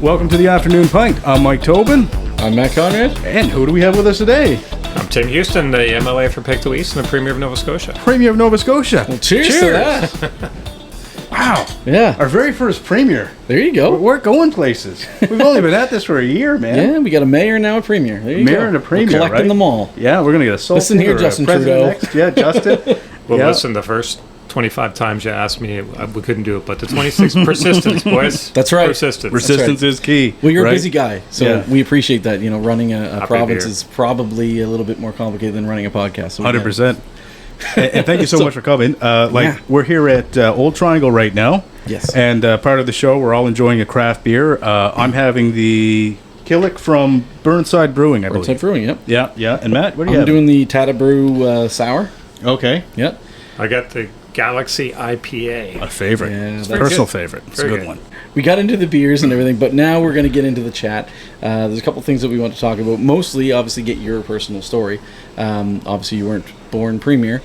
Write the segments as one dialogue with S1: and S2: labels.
S1: Welcome to the Afternoon Pint. I'm Mike Tobin.
S2: I'm Matt Conrad.
S1: And who do we have with us today?
S3: I'm Tim Houston, the MLA for Pictou East and the Premier of Nova Scotia.
S1: Premier of Nova Scotia.
S2: Well, cheers to that.
S1: Wow.
S2: Yeah.
S1: Our very first Premier.
S2: There you go.
S1: We're going places. We've only been at this for a year, man.
S2: Yeah, we got a mayor now, a premier. There you go.
S1: Mayor and a premier,
S2: we're collecting
S1: right?
S2: them all.
S1: Yeah, we're going to get a Sultan.
S2: Listen here,
S1: or a
S2: Justin
S1: president
S2: Trudeau.
S1: Next. Yeah, Justin.
S3: Well,
S1: Yeah.
S3: listen, the first 25 times you asked me, we couldn't do it, but the 26th, persistence, boys.
S2: That's right.
S3: Persistence.
S1: Persistence is key.
S2: Well, you're
S1: right?
S2: a busy guy, so
S1: Yeah.
S2: we appreciate that. You know, running a province
S3: beer.
S2: is probably a little bit more complicated than running a podcast. So we get it.
S1: 100%. And thank you so much for coming.
S2: Yeah.
S1: We're here at Old Triangle right now.
S2: Yes.
S1: And part of the show, we're all enjoying a craft beer. I'm having the Killick from Burnside Brewing, I believe.
S2: Burnside Brewing, yep.
S1: Yeah, yeah. And Matt, what do you
S2: I'm
S1: have?
S2: doing the Tata Brew Sour.
S1: Okay.
S2: Yep.
S3: I got the Galaxy IPA.
S1: A favorite.
S2: Yeah,
S1: It's a
S2: that's
S1: personal
S3: good.
S1: favorite. It's
S3: Very
S1: a good
S3: good.
S1: one.
S2: We got into the beers and everything, but now we're going to get into the chat. There's a couple things that we want to talk about. Mostly, obviously, get your personal story. Obviously, you weren't born premier,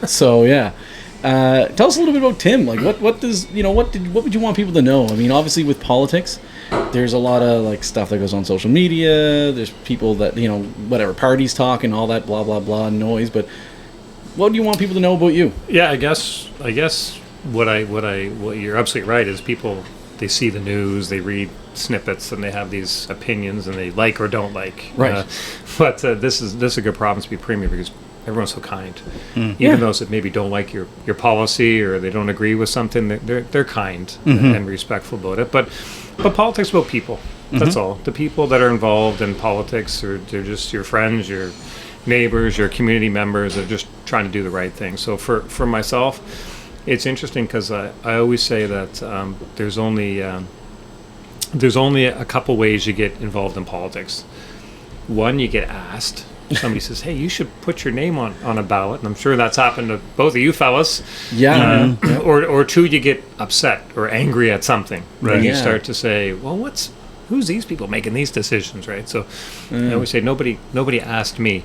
S2: so yeah. Tell us a little bit about Tim. Like, what would you want people to know? I mean, obviously, with politics, there's a lot of like stuff that goes on social media. There's people that whatever parties talk and all that blah blah blah noise. But what do you want people to know about you?
S3: Yeah, I guess what you're absolutely right is people, they see the news, they read snippets, and they have these opinions, and they like or don't like.
S2: Right.
S3: But this is a good province to be premier because everyone's so kind.
S2: Yeah.
S3: Even those that maybe don't like your policy or they don't agree with something, they're kind and respectful about it. But politics is about people. That's all. The people that are involved in politics, they're just your friends, your neighbors, your community members. They're just trying to do the right thing. So for myself, it's interesting because I always say that there's only a couple ways you get involved in politics. One, you get asked. Somebody says, hey, you should put your name on a ballot. And I'm sure that's happened to both of you fellas.
S2: Yeah.
S3: Or two, you get upset or angry at something.
S1: Right.
S3: And you
S2: Yeah.
S3: start to say, well, who's these people making these decisions, right? So I always say nobody asked me.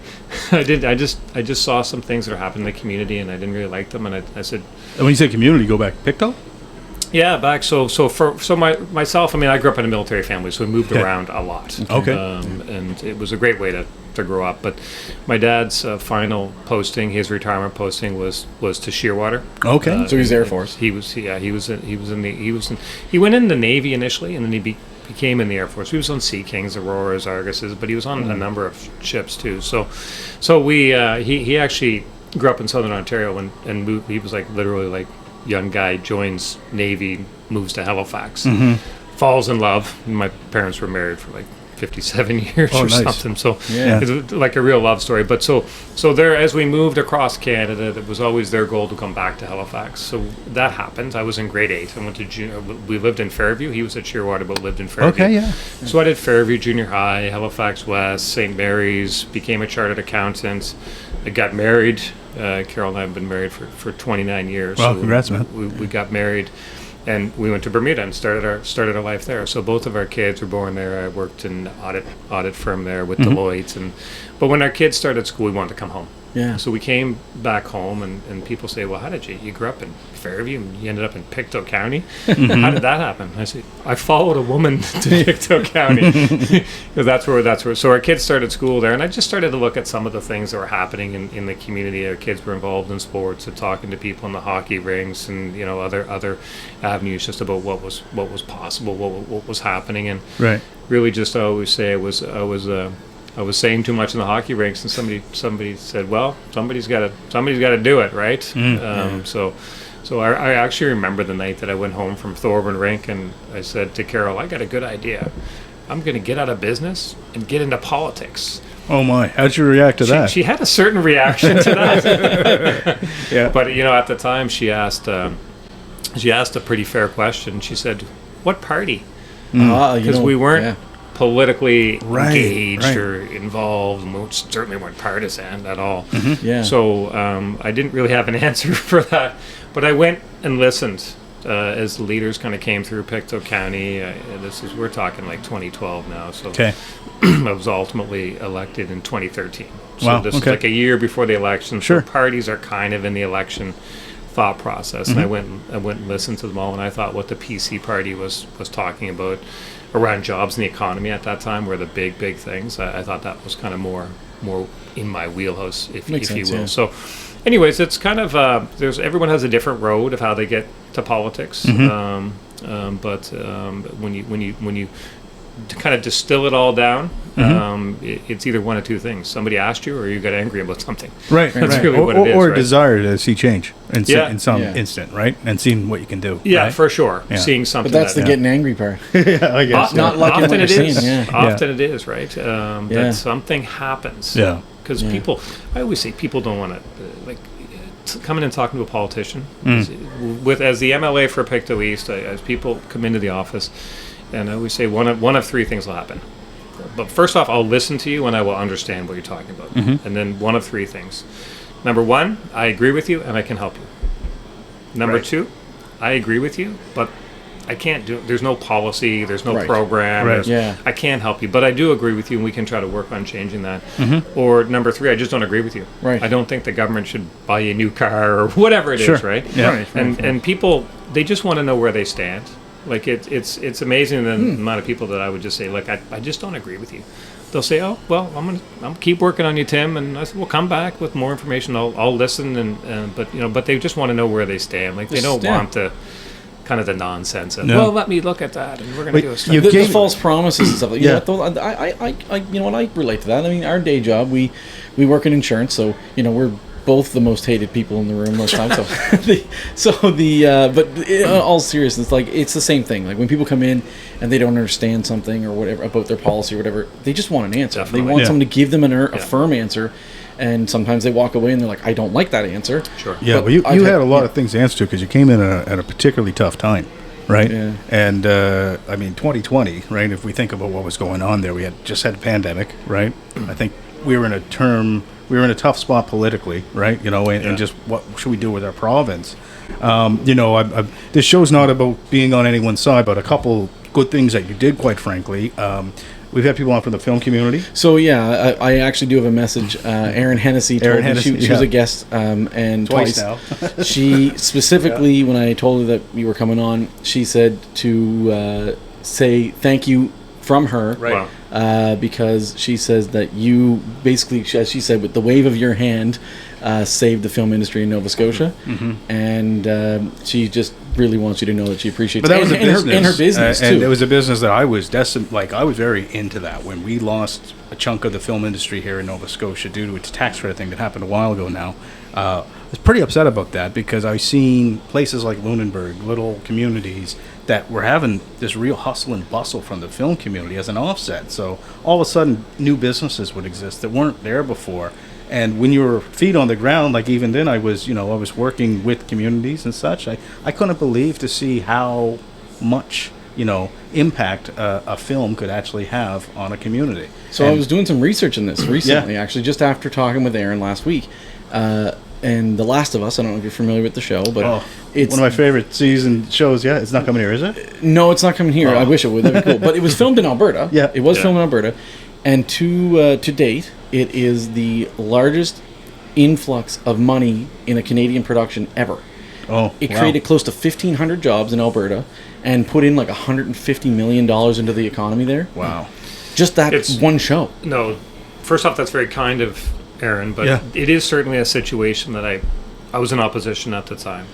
S3: I just saw some things that are happening in the community, and I didn't really like them. And I said,
S1: And when you say community, go back Pictou?
S3: yeah, back. So myself, I mean, I grew up in a military family, so we moved
S1: Okay.
S3: around a lot.
S1: Okay.
S3: And it was a great way to grow up. But my dad's final posting, his retirement posting, was to Shearwater.
S1: Okay.
S2: So he's Air Force.
S3: He went in the Navy initially, and then he became in the Air Force. He was on Sea Kings, Auroras, Arguses, but he was on a number of ships too. So he actually grew up in Southern Ontario and moved. He was like literally like young guy, joins Navy, moves to Halifax, falls in love. My parents were married for like 57 years
S1: Oh,
S3: or
S1: nice.
S3: something. So
S2: Yeah.
S3: it's like a real love story. But so there, as we moved across Canada, it was always their goal to come back to Halifax. So that happened. I was in grade 8. I went to we lived in Fairview. He was at Shearwater, but lived in Fairview.
S1: Okay, yeah.
S3: So I did Fairview Junior High, Halifax West, St. Mary's, became a chartered accountant. I got married. Carol and I have been married for 29 years.
S1: Well,
S3: So
S1: congrats, man.
S3: We got married, and we went to Bermuda and started our life there. So both of our kids were born there. I worked in audit firm there with Deloitte, but when our kids started school, we wanted to come home.
S2: Yeah.
S3: So we came back home, and people say, well, how did you grew up in Fairview and you ended up in Pictou County? How did that happen? I said, I followed a woman to Pictou County. Because that's where, so our kids started school there, and I just started to look at some of the things that were happening in the community. Our kids were involved in sports and talking to people in the hockey rinks and, other avenues just about what was possible, what was happening. And
S1: Right.
S3: really just I always say I was saying too much in the hockey rinks, and somebody said, "Well, somebody's got to do it, right?" So I actually remember the night that I went home from Thorburn Rink, and I said to Carol, "I got a good idea. I'm going to get out of business and get into politics."
S1: Oh, my. How'd you react to that?
S3: She had a certain reaction to that,
S1: Yeah.
S3: but at the time she asked a pretty fair question. She said, "What party?" Because we weren't politically engaged
S1: right.
S3: or involved, and we certainly weren't partisan at all.
S2: Yeah.
S3: So I didn't really have an answer for that, but I went and listened as the leaders kind of came through Pictou County. We're talking like 2012 now. So
S1: Okay.
S3: I was ultimately elected in 2013. So
S1: Wow,
S3: this
S1: okay.
S3: is like a year before the election.
S1: Sure.
S3: So parties are kind of in the election thought process, and I went and listened to them all, and I thought what the PC party was talking about around jobs and the economy at that time were the big things. I thought that was kind of more in my wheelhouse, if you will. Yeah. So anyways, it's kind of everyone has a different road of how they get to politics. But when you to kind of distill it all down, it's either one of two things: somebody asked you, or you got angry about something.
S1: Right.
S3: That's really what it is.
S1: Or
S3: right?
S1: desire to see change in some instant, right? And seeing what you can do.
S3: Yeah,
S1: right?
S3: for sure.
S1: Yeah.
S3: Seeing something.
S2: But that's the getting angry part.
S1: Yeah, I guess.
S2: Not liking
S3: often
S2: what
S3: it
S2: you're
S3: is.
S2: seeing.
S3: Often it is, right? That something happens.
S1: Yeah.
S3: Because people, I always say people don't want to coming and talking to a politician. As the MLA for Pictou East, as people come into the office, and I always say one of three things will happen. But first off, I'll listen to you and I will understand what you're talking about. And then one of three things. Number one, I agree with you and I can help you. Number two, I agree with you, but I can't do it. There's no policy, there's no program. I can't help you, but I do agree with you and we can try to work on changing that. Or number three, I just don't agree with you. I don't think the government should buy you a new car or whatever it is, right? And people, they just want to know where they stand. Like it's amazing the amount of people that I would just say, like, I just don't agree with you. They'll say, oh, well, I'm keep working on you, Tim, and I said, well, come back with more information. I'll listen, but they just want to know where they stand. Like they don't want the kind of the nonsense of, well, let me look at that, and we're going to do a study.
S2: The false promises and stuff. You know what, I relate to that. I mean, our day job, we work in insurance, so we're both the most hated people in the room most times. But in all seriousness, like it's the same thing. Like when people come in and they don't understand something or whatever about their policy or whatever, they just want an answer. Definitely. They want someone to give them a firm answer. And sometimes they walk away and they're like, I don't like that answer.
S1: Sure. Yeah, but you had a lot of things to answer to because you came in at a particularly tough time, right? Yeah. And, 2020, right, if we think about what was going on there, we had just had a pandemic, right? I think we were in a tough spot politically, right? And just what should we do with our province? This show's not about being on anyone's side, but a couple good things that you did, quite frankly. We've had people on from the film community.
S2: So I actually do have a message. Erin Hennessy told me she was a guest, and twice now. She specifically, when I told her that you were coming on, she said to say thank you from her, right? Because she says that you basically, as she said, with the wave of your hand, saved the film industry in Nova Scotia, and she just really wants you to know that she appreciates.
S1: But that was a business,
S2: in her business too.
S1: And it was a business that I was destined. Like I was very into that when we lost a chunk of the film industry here in Nova Scotia due to its tax credit thing that happened a while ago now. I was pretty upset about that because I've seen places like Lunenburg, little communities that were having this real hustle and bustle from the film community as an offset. So all of a sudden, new businesses would exist that weren't there before. And when you were feet on the ground, like even then I was working with communities and such, I couldn't believe to see how much, impact a film could actually have on a community.
S2: So I was doing some research in this recently, actually, just after talking with Aaron last week. And The Last of Us, I don't know if you're familiar with the show, but it's
S1: one of my favorite season shows. Yeah, it's not coming here, is it?
S2: No, it's not coming here. I wish it would. That'd be cool. But it was filmed in Alberta.
S1: Yeah,
S2: it was filmed in Alberta, and to date, it is the largest influx of money in a Canadian production ever. It created close to 1,500 jobs in Alberta, and put in like $150 million into the economy there.
S1: Wow,
S2: just that one show.
S3: No, first off, that's very kind of Aaron, but it is certainly a situation that I was in opposition at the time,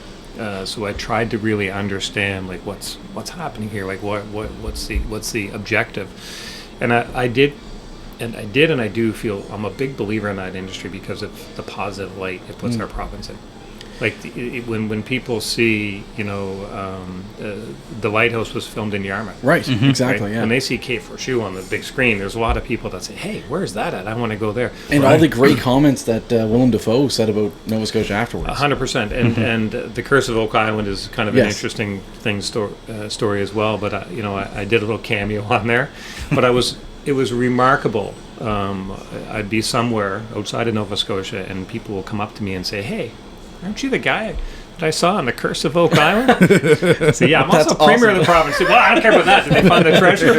S3: so I tried to really understand like what's happening here, like what's the objective, and I did, and I do feel I'm a big believer in that industry because of the positive light it puts our province in. Like when people see, the Lighthouse was filmed in Yarmouth.
S2: Right, exactly,
S3: right?
S2: yeah.
S3: When they see Kate Forshu on the big screen, there's a lot of people that say, hey, where's that at? I want to go there.
S2: And all the great comments that Willem Dafoe said about Nova Scotia afterwards.
S3: 100%. And The Curse of Oak Island is kind of an interesting story as well. But, I did a little cameo on there. But it was remarkable. I'd be somewhere outside of Nova Scotia, and people will come up to me and say, hey, aren't you the guy that I saw on The Curse of Oak Island? I say, yeah, I'm also Premier of the province. Well, I don't care about that. Did they find the treasure?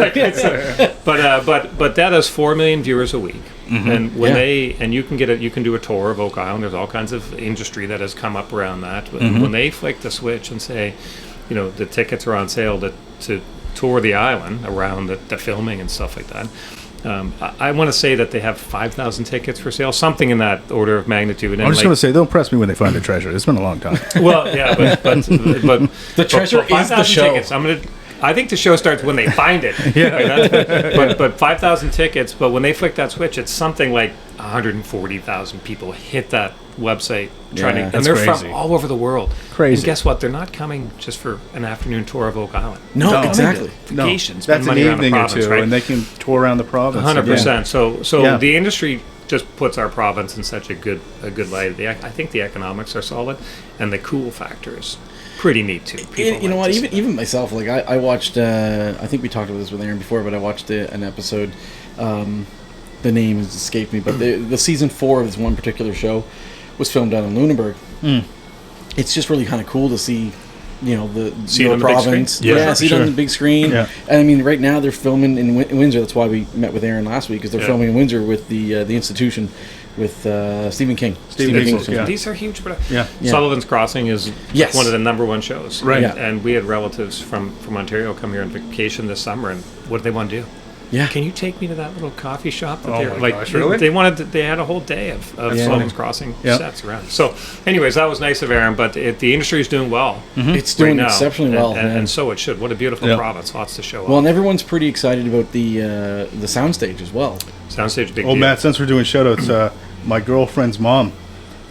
S3: But that has 4 million viewers a week. And when
S2: Yeah.
S3: you can you can do a tour of Oak Island. There's all kinds of industry that has come up around that. But when they flick the switch and say, you know, the tickets are on sale to tour the island around the filming and stuff like that. I want to say that they have 5,000 tickets for sale, something in that order of magnitude. And
S1: I'm just going to say, they'll press me when they find the treasure. It's been a long time.
S3: well, yeah, but
S2: The treasure is the
S3: 5,000
S2: show.
S3: tickets. I think the show starts when they find it. But 5,000 tickets. But when they flick that switch, it's something like 140,000 people hit that website trying to, and
S1: that's
S3: they're
S1: crazy.
S3: from all over the world.
S1: Crazy.
S3: And guess what? They're not coming just for an afternoon tour of Oak Island.
S2: No,
S1: No.
S2: exactly.
S1: No,
S3: Vacation, spend
S1: that's an
S3: money around the
S1: evening or
S3: province,
S1: two,
S3: right?
S1: and they can tour around the province.
S3: 100%. So
S1: Yeah.
S3: the industry just puts our province in such a good light. I think the economics are solid, and the cool factor is pretty neat too. People
S2: You know
S3: like
S2: what?
S3: to see
S2: Even myself, like I watched. I think we talked about this with Aaron before, but I watched an episode. The name has escaped me, but the season 4 of this one particular show was filmed down in Lunenburg. It's just really kind of cool to see, you know,
S3: See it
S2: your
S3: on the big
S2: province.
S3: screen?
S2: Yeah,
S1: Yeah,
S2: see it
S1: sure.
S2: on the big screen.
S1: Yeah.
S2: And I mean, right now they're filming in Windsor. That's why we met with Aaron last week, because they're
S3: Yeah.
S2: filming in Windsor with the institution with Stephen King.
S1: Stephen
S3: These-
S1: King's, yeah.
S3: These are huge.
S1: Yeah.
S2: Yeah.
S3: Sullivan's Crossing is
S2: Yes.
S3: one of the number 1 shows.
S1: Right.
S3: And,
S2: Yeah.
S3: and we had relatives from Ontario come here on vacation this summer, and what do they want to do?
S2: Yeah.
S3: Can you take me to that little coffee shop? That
S1: Oh
S3: they're
S1: my
S3: like,
S1: gosh, really?
S3: They had a whole day of
S2: Yeah.
S3: Sullivan's Crossing
S1: Yeah.
S3: sets around. So, anyways, that was nice of Aaron, but the industry is doing well.
S2: It's doing
S3: right now,
S2: exceptionally well.
S3: and,
S2: man.
S3: and so it should. What a beautiful
S1: Yeah.
S3: province, lots to show
S2: Well,
S3: off.
S2: and everyone's pretty excited about the soundstage as well.
S3: Soundstage big
S1: Oh,
S3: deal.
S1: Matt, since we're doing shout-outs, my girlfriend's mom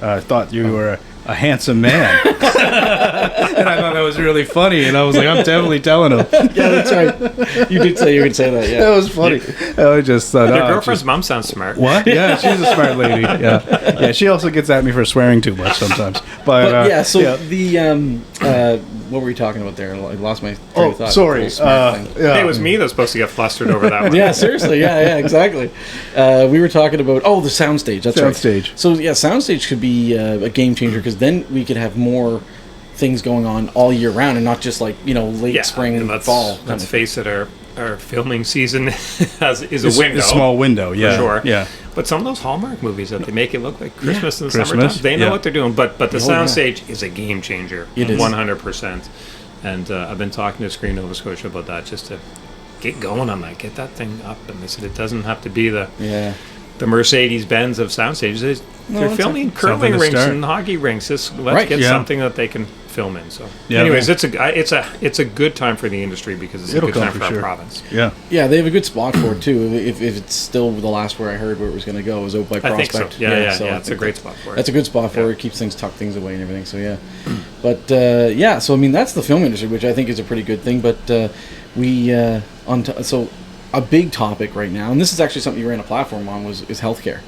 S1: thought you were a handsome man. And I thought that was really funny, and I was like, I'm definitely telling him.
S2: Yeah, that's right. You did say you would say that. Yeah.
S1: That was funny. I just thought,
S3: Your
S1: oh,
S3: girlfriend's mom sounds smart.
S1: what? Yeah, she's a smart lady. Yeah, yeah. She also gets at me for swearing too much sometimes. But
S2: Yeah. So
S1: yeah.
S2: the what were we talking about there? I lost my train of thought.
S1: sorry.
S2: The whole smart thing.
S1: Yeah.
S3: Hey, it was me that was supposed to get flustered over that one.
S2: Yeah, seriously. Yeah, exactly. We were talking about the soundstage. That's right.
S1: Soundstage.
S2: So yeah, soundstage could be a game changer, because then we could have more things going on all year round, and not just like, you know, late spring and fall.
S3: Let's face it, our filming season is
S1: It's
S3: a window.
S1: a small window, yeah.
S3: sure.
S1: Yeah.
S3: But some of those Hallmark movies that they make it look like Christmas in the
S1: Christmas,
S3: summertime, they know
S1: yeah.
S3: what they're doing. But the
S2: Oh, yeah.
S3: soundstage is a game changer.
S2: It is.
S3: 100%. And I've been talking to Screen Nova Scotia about that, just to get going on that, get that thing up. And they said it doesn't have to be the Mercedes-Benz of soundstages. They're
S2: it's
S3: filming
S1: something
S3: curling
S1: to
S3: rinks
S1: start.
S3: and hockey rinks. Let's
S2: Right,
S3: get
S1: yeah.
S3: something that they can film in. So,
S1: Yeah.
S3: anyways, it's a good time for the industry, because it's
S1: It'll
S3: a good
S1: come
S3: time
S1: for
S3: for our
S1: sure.
S3: province.
S1: Yeah.
S2: Yeah, they have a good spot for it too. If it's still the last where I heard where it was going to go was out by
S3: I
S2: Prospect.
S3: think so. Yeah.
S2: so I
S3: It's a
S2: think
S3: great spot for it.
S2: That's a good spot for
S3: Yeah.
S2: it. Keeps things, tuck things away and everything. So yeah, but yeah. So I mean, that's the film industry, which I think is a pretty good thing. But so a big topic right now, and this is actually something you ran a platform on, is healthcare.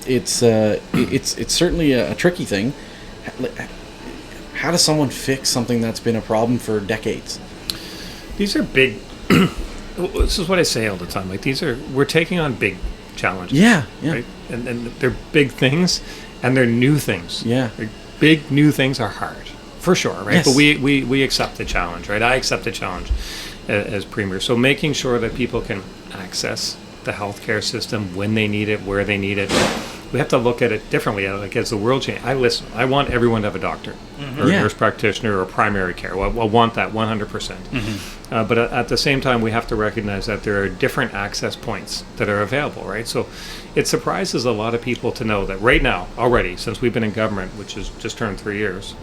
S2: It's certainly a tricky thing. How does someone fix something that's been a problem for decades?
S3: These are big. This is what I say all the time. Like, we're taking on big challenges.
S2: Yeah.
S3: Right? And they're big things, and they're new things.
S2: Yeah.
S3: Big new things are hard, for sure, right?
S2: Yes.
S3: But we accept the challenge, right? I accept the challenge as Premier. So making sure that people can access the healthcare system when they need it, where they need it. We have to look at it differently. Like, as the world changes, I want everyone to have a doctor or a
S2: Yeah.
S3: nurse practitioner or primary care. I want that 100%. But at the same time, we have to recognize that there are different access points that are available, right? So it surprises a lot of people to know that right now, already, since we've been in government, which has just turned 3 years,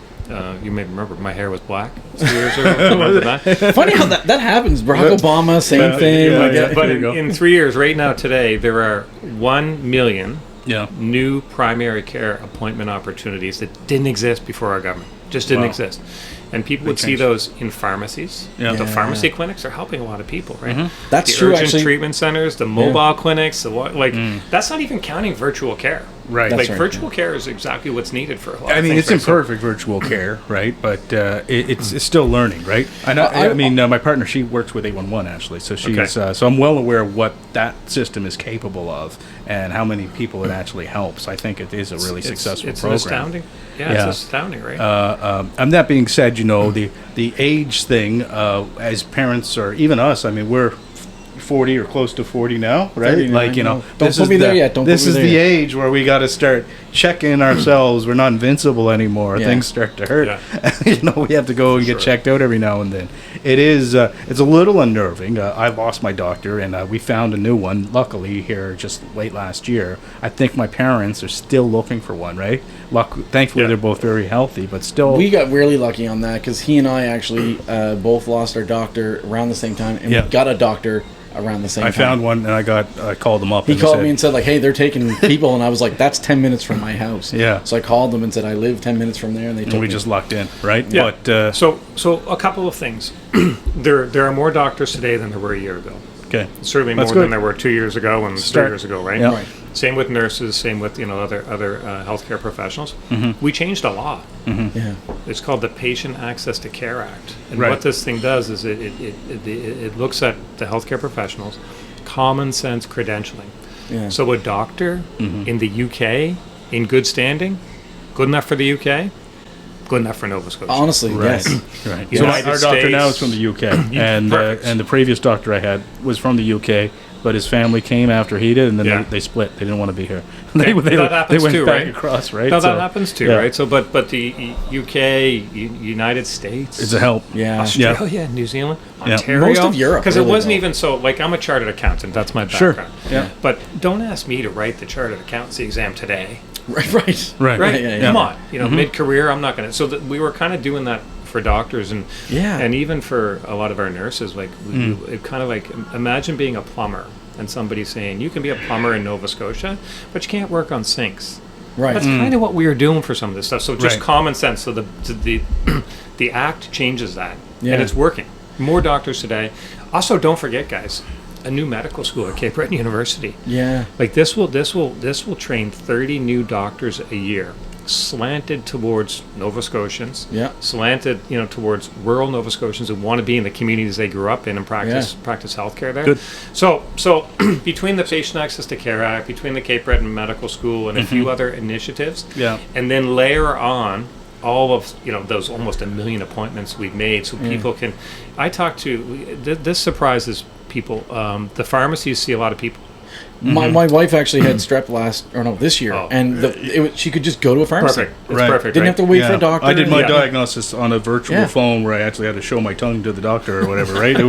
S3: you may remember my hair was black 2 years ago. Remember that?
S2: Funny how that happens. Barack Obama, same thing.
S1: yeah,
S2: like,
S1: yeah.
S3: But
S1: There you go.
S3: in 3 years, right now, today, there are 1 million
S1: Yeah.
S3: new primary care appointment opportunities that didn't exist before our government. Just didn't
S1: Wow.
S3: exist. And people
S1: Big
S3: would see
S1: change.
S3: those in pharmacies.
S1: Yeah.
S3: The
S2: Yeah.
S3: pharmacy clinics are helping a lot of people, right?
S2: That's
S3: the
S2: true,
S3: urgent
S2: actually.
S3: treatment centers, the mobile clinics, that's not even counting virtual care.
S1: Right.
S3: Like,
S2: That's right,
S3: virtual care is exactly what's needed for a lot of
S1: I mean,
S3: things.
S1: it's
S3: right? So-
S1: imperfect virtual care, right? But it's still learning, right? I mean, my partner, she works with 811 actually, so she's
S3: Okay.
S1: so I'm well aware of what that system is capable of and how many people it actually helps. I think it is a really successful
S3: it's
S1: program.
S3: An astounding. Yeah,
S1: Yeah.
S3: it's astounding, right?
S1: And that being said, the age thing, as parents or even us, I mean, we're 40 or close to 40 now, right?
S2: 39,
S1: Like, you know,
S2: no. Don't put me there yet. Don't
S1: this
S2: put me
S1: is
S2: there
S1: the
S2: yet.
S1: age where we got to start checking ourselves. We're not invincible anymore.
S2: Yeah.
S1: Things start to hurt.
S3: Yeah.
S1: You know, we have to go and get checked out every now and then. It is, it's a little unnerving. I lost my doctor, and we found a new one, luckily, here just late last year. I think my parents are still looking for one, right? Thankfully,
S3: Yeah.
S1: they're both very healthy, but still.
S2: We got really lucky on that because he and I actually both lost our doctor around the same time, and
S1: Yeah.
S2: we got a doctor around the same
S1: I
S2: time.
S1: found one, and I called them up.
S2: He
S1: and
S2: called
S1: said,
S2: me and said, like, hey, they're taking people, and I was like, that's 10 minutes from my house.
S1: Yeah.
S2: So I called them and said, I live 10 minutes from there, and they took
S1: and we
S2: me.
S1: just locked in, right?
S3: Yeah.
S1: But,
S3: So a couple of things. There are more doctors today than there were a year ago.
S1: okay.
S3: Certainly
S1: That's
S3: more
S1: good.
S3: than there were 2 years ago and
S1: Start.
S3: 3 years ago, right?
S1: Yeah.
S2: Right.
S3: Same with nurses. Same with other healthcare professionals.
S1: Mm-hmm.
S3: We changed a law.
S2: Yeah.
S3: It's called the Patient Access to Care Act, and
S1: Right.
S3: what this thing does is it looks at the healthcare professionals, common sense credentialing.
S2: Yeah.
S3: So a doctor
S1: Mm-hmm.
S3: in the UK in good standing, good enough for the UK, good enough for Nova Scotia.
S2: Honestly,
S1: Right.
S2: yes.
S1: Right. So
S3: United
S1: our doctor now is
S3: States.
S1: from the UK, and
S3: Perfect.
S1: and the previous doctor I had was from the UK, but his family came after he did, and then
S3: Yeah.
S1: they split. They didn't want to be here.
S3: Okay,
S1: they
S3: that happens
S1: went
S3: too,
S1: back
S3: right?
S1: across, right?
S3: No,
S1: So,
S3: that happens too,
S1: yeah.
S3: right? So, but the UK, United States,
S1: It's a help.
S2: Yeah.
S3: Australia, New Zealand,
S1: Yeah.
S3: Ontario,
S2: Most of Europe,
S3: because
S2: really,
S3: it wasn't
S2: though.
S3: even so. Like, I'm a chartered accountant. That's my
S1: Sure.
S3: background.
S1: Yeah.
S3: But don't ask me to write the chartered accountancy exam today.
S2: Right. Right.
S1: Right.
S3: Right?
S2: Yeah, yeah,
S3: Come
S2: yeah.
S3: on. Mid-career, I'm not going to. So we were kind of doing that for doctors and
S2: Yeah.
S3: and even for a lot of our nurses. Like, it kind of like, imagine being a plumber and somebody saying, you can be a plumber in Nova Scotia, but you can't work on sinks.
S2: Right.
S3: That's kind of what we were doing for some of this stuff. So just
S1: Right.
S3: common sense. So the act changes that,
S2: Yeah.
S3: and it's working. More doctors today. Also, don't forget, guys, a new medical school at Cape Breton University.
S2: Yeah.
S3: Like this will train 30 new doctors a year, slanted towards Nova Scotians.
S2: Yeah.
S3: Slanted, towards rural Nova Scotians who want to be in the communities they grew up in and practice healthcare there.
S1: Good.
S3: So between the Patient Access to Care Act, between the Cape Breton Medical School and a few other initiatives,
S1: Yeah.
S3: and then layer on all of those almost 1 million appointments we've made, so people can. I talk to this surprises people. The pharmacies see a lot of people.
S2: My wife actually had strep this year,
S3: Oh.
S2: and she could just go to a pharmacy.
S3: Perfect. It's
S1: Right.
S3: perfect.
S2: Didn't
S3: right?
S2: have to wait for
S1: Yeah.
S2: a doctor.
S1: I did my
S3: Yeah.
S1: diagnosis on a virtual
S2: Yeah.
S1: phone where I actually had to show my tongue to the doctor or whatever. Right? It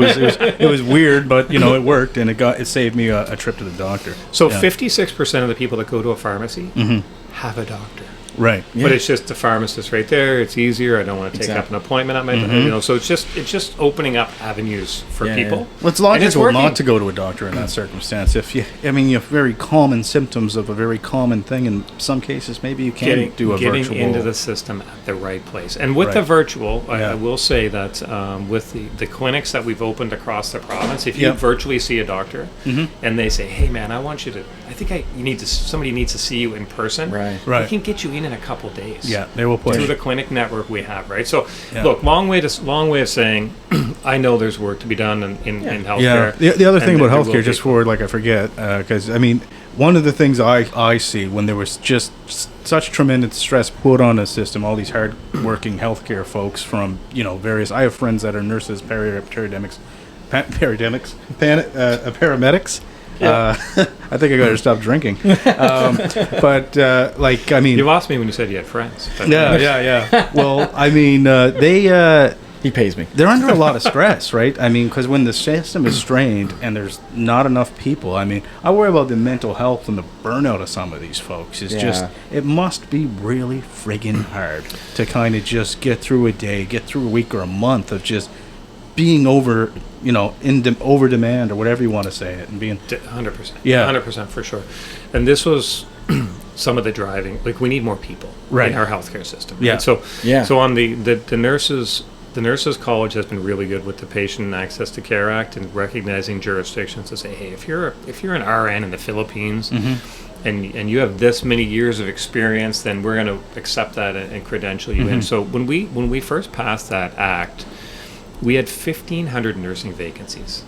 S1: was weird, but it worked, and it saved me a trip to the doctor.
S3: So
S1: Yeah.
S3: 56% of the people that go to a pharmacy have a doctor.
S1: Right.
S2: Yeah.
S3: But it's just the pharmacist right there. It's easier. I don't want to take up
S2: Exactly.
S3: an appointment at my, So it's just opening up avenues for
S2: Yeah,
S3: people.
S2: yeah.
S1: Well, it's
S3: And it's
S1: logical
S3: working.
S1: not to go to a doctor in that circumstance. If you have very common symptoms of a very common thing, in some cases, maybe you can do a
S3: getting
S1: virtual.
S3: into the system at the right place. And with
S1: Right.
S3: the virtual, I
S1: Yeah.
S3: will say that with the clinics that we've opened across the province, if you
S1: Yeah.
S3: virtually see a doctor and they say, "Hey, man, somebody needs to see you in person,"
S2: Right.
S1: Right.
S3: we can get you in a couple days.
S1: Yeah, they will push.
S3: Through the clinic network we have, right? So,
S1: Yeah.
S3: look, long way of saying, I know there's work to be done in healthcare.
S1: Yeah. The other thing
S3: and
S1: about
S3: there will
S1: healthcare,
S3: be.
S1: just for I forget, because one of the things I see when there was just such tremendous stress put on the system, all these hard-working healthcare folks from various. I have friends that are nurses, paramedics. I think I got to stop drinking.
S3: You lost me when you said you had friends. But
S1: Yeah. Well,
S2: He pays me.
S1: they're under a lot of stress, right? Because when the system is strained and there's not enough people, I worry about the mental health and the burnout of some of these folks. It's just, it must be really friggin' hard to kind of just get through a day, get through a week or a month of just being over demand or whatever you want to say it, and being
S3: 100%.
S1: Yeah.
S3: 100% for sure. And this was some of the driving. Like, we need more people
S1: Right.
S3: in our healthcare system.
S1: Yeah.
S3: Right? So,
S2: Yeah.
S3: so on the nurses. The Nurses College has been really good with the Patient Access to Care Act and recognizing jurisdictions to say, hey, if you're an RN in the Philippines and you have this many years of experience, then we're going to accept that and credential you in. So when we first passed that act, we had 1,500 nursing vacancies.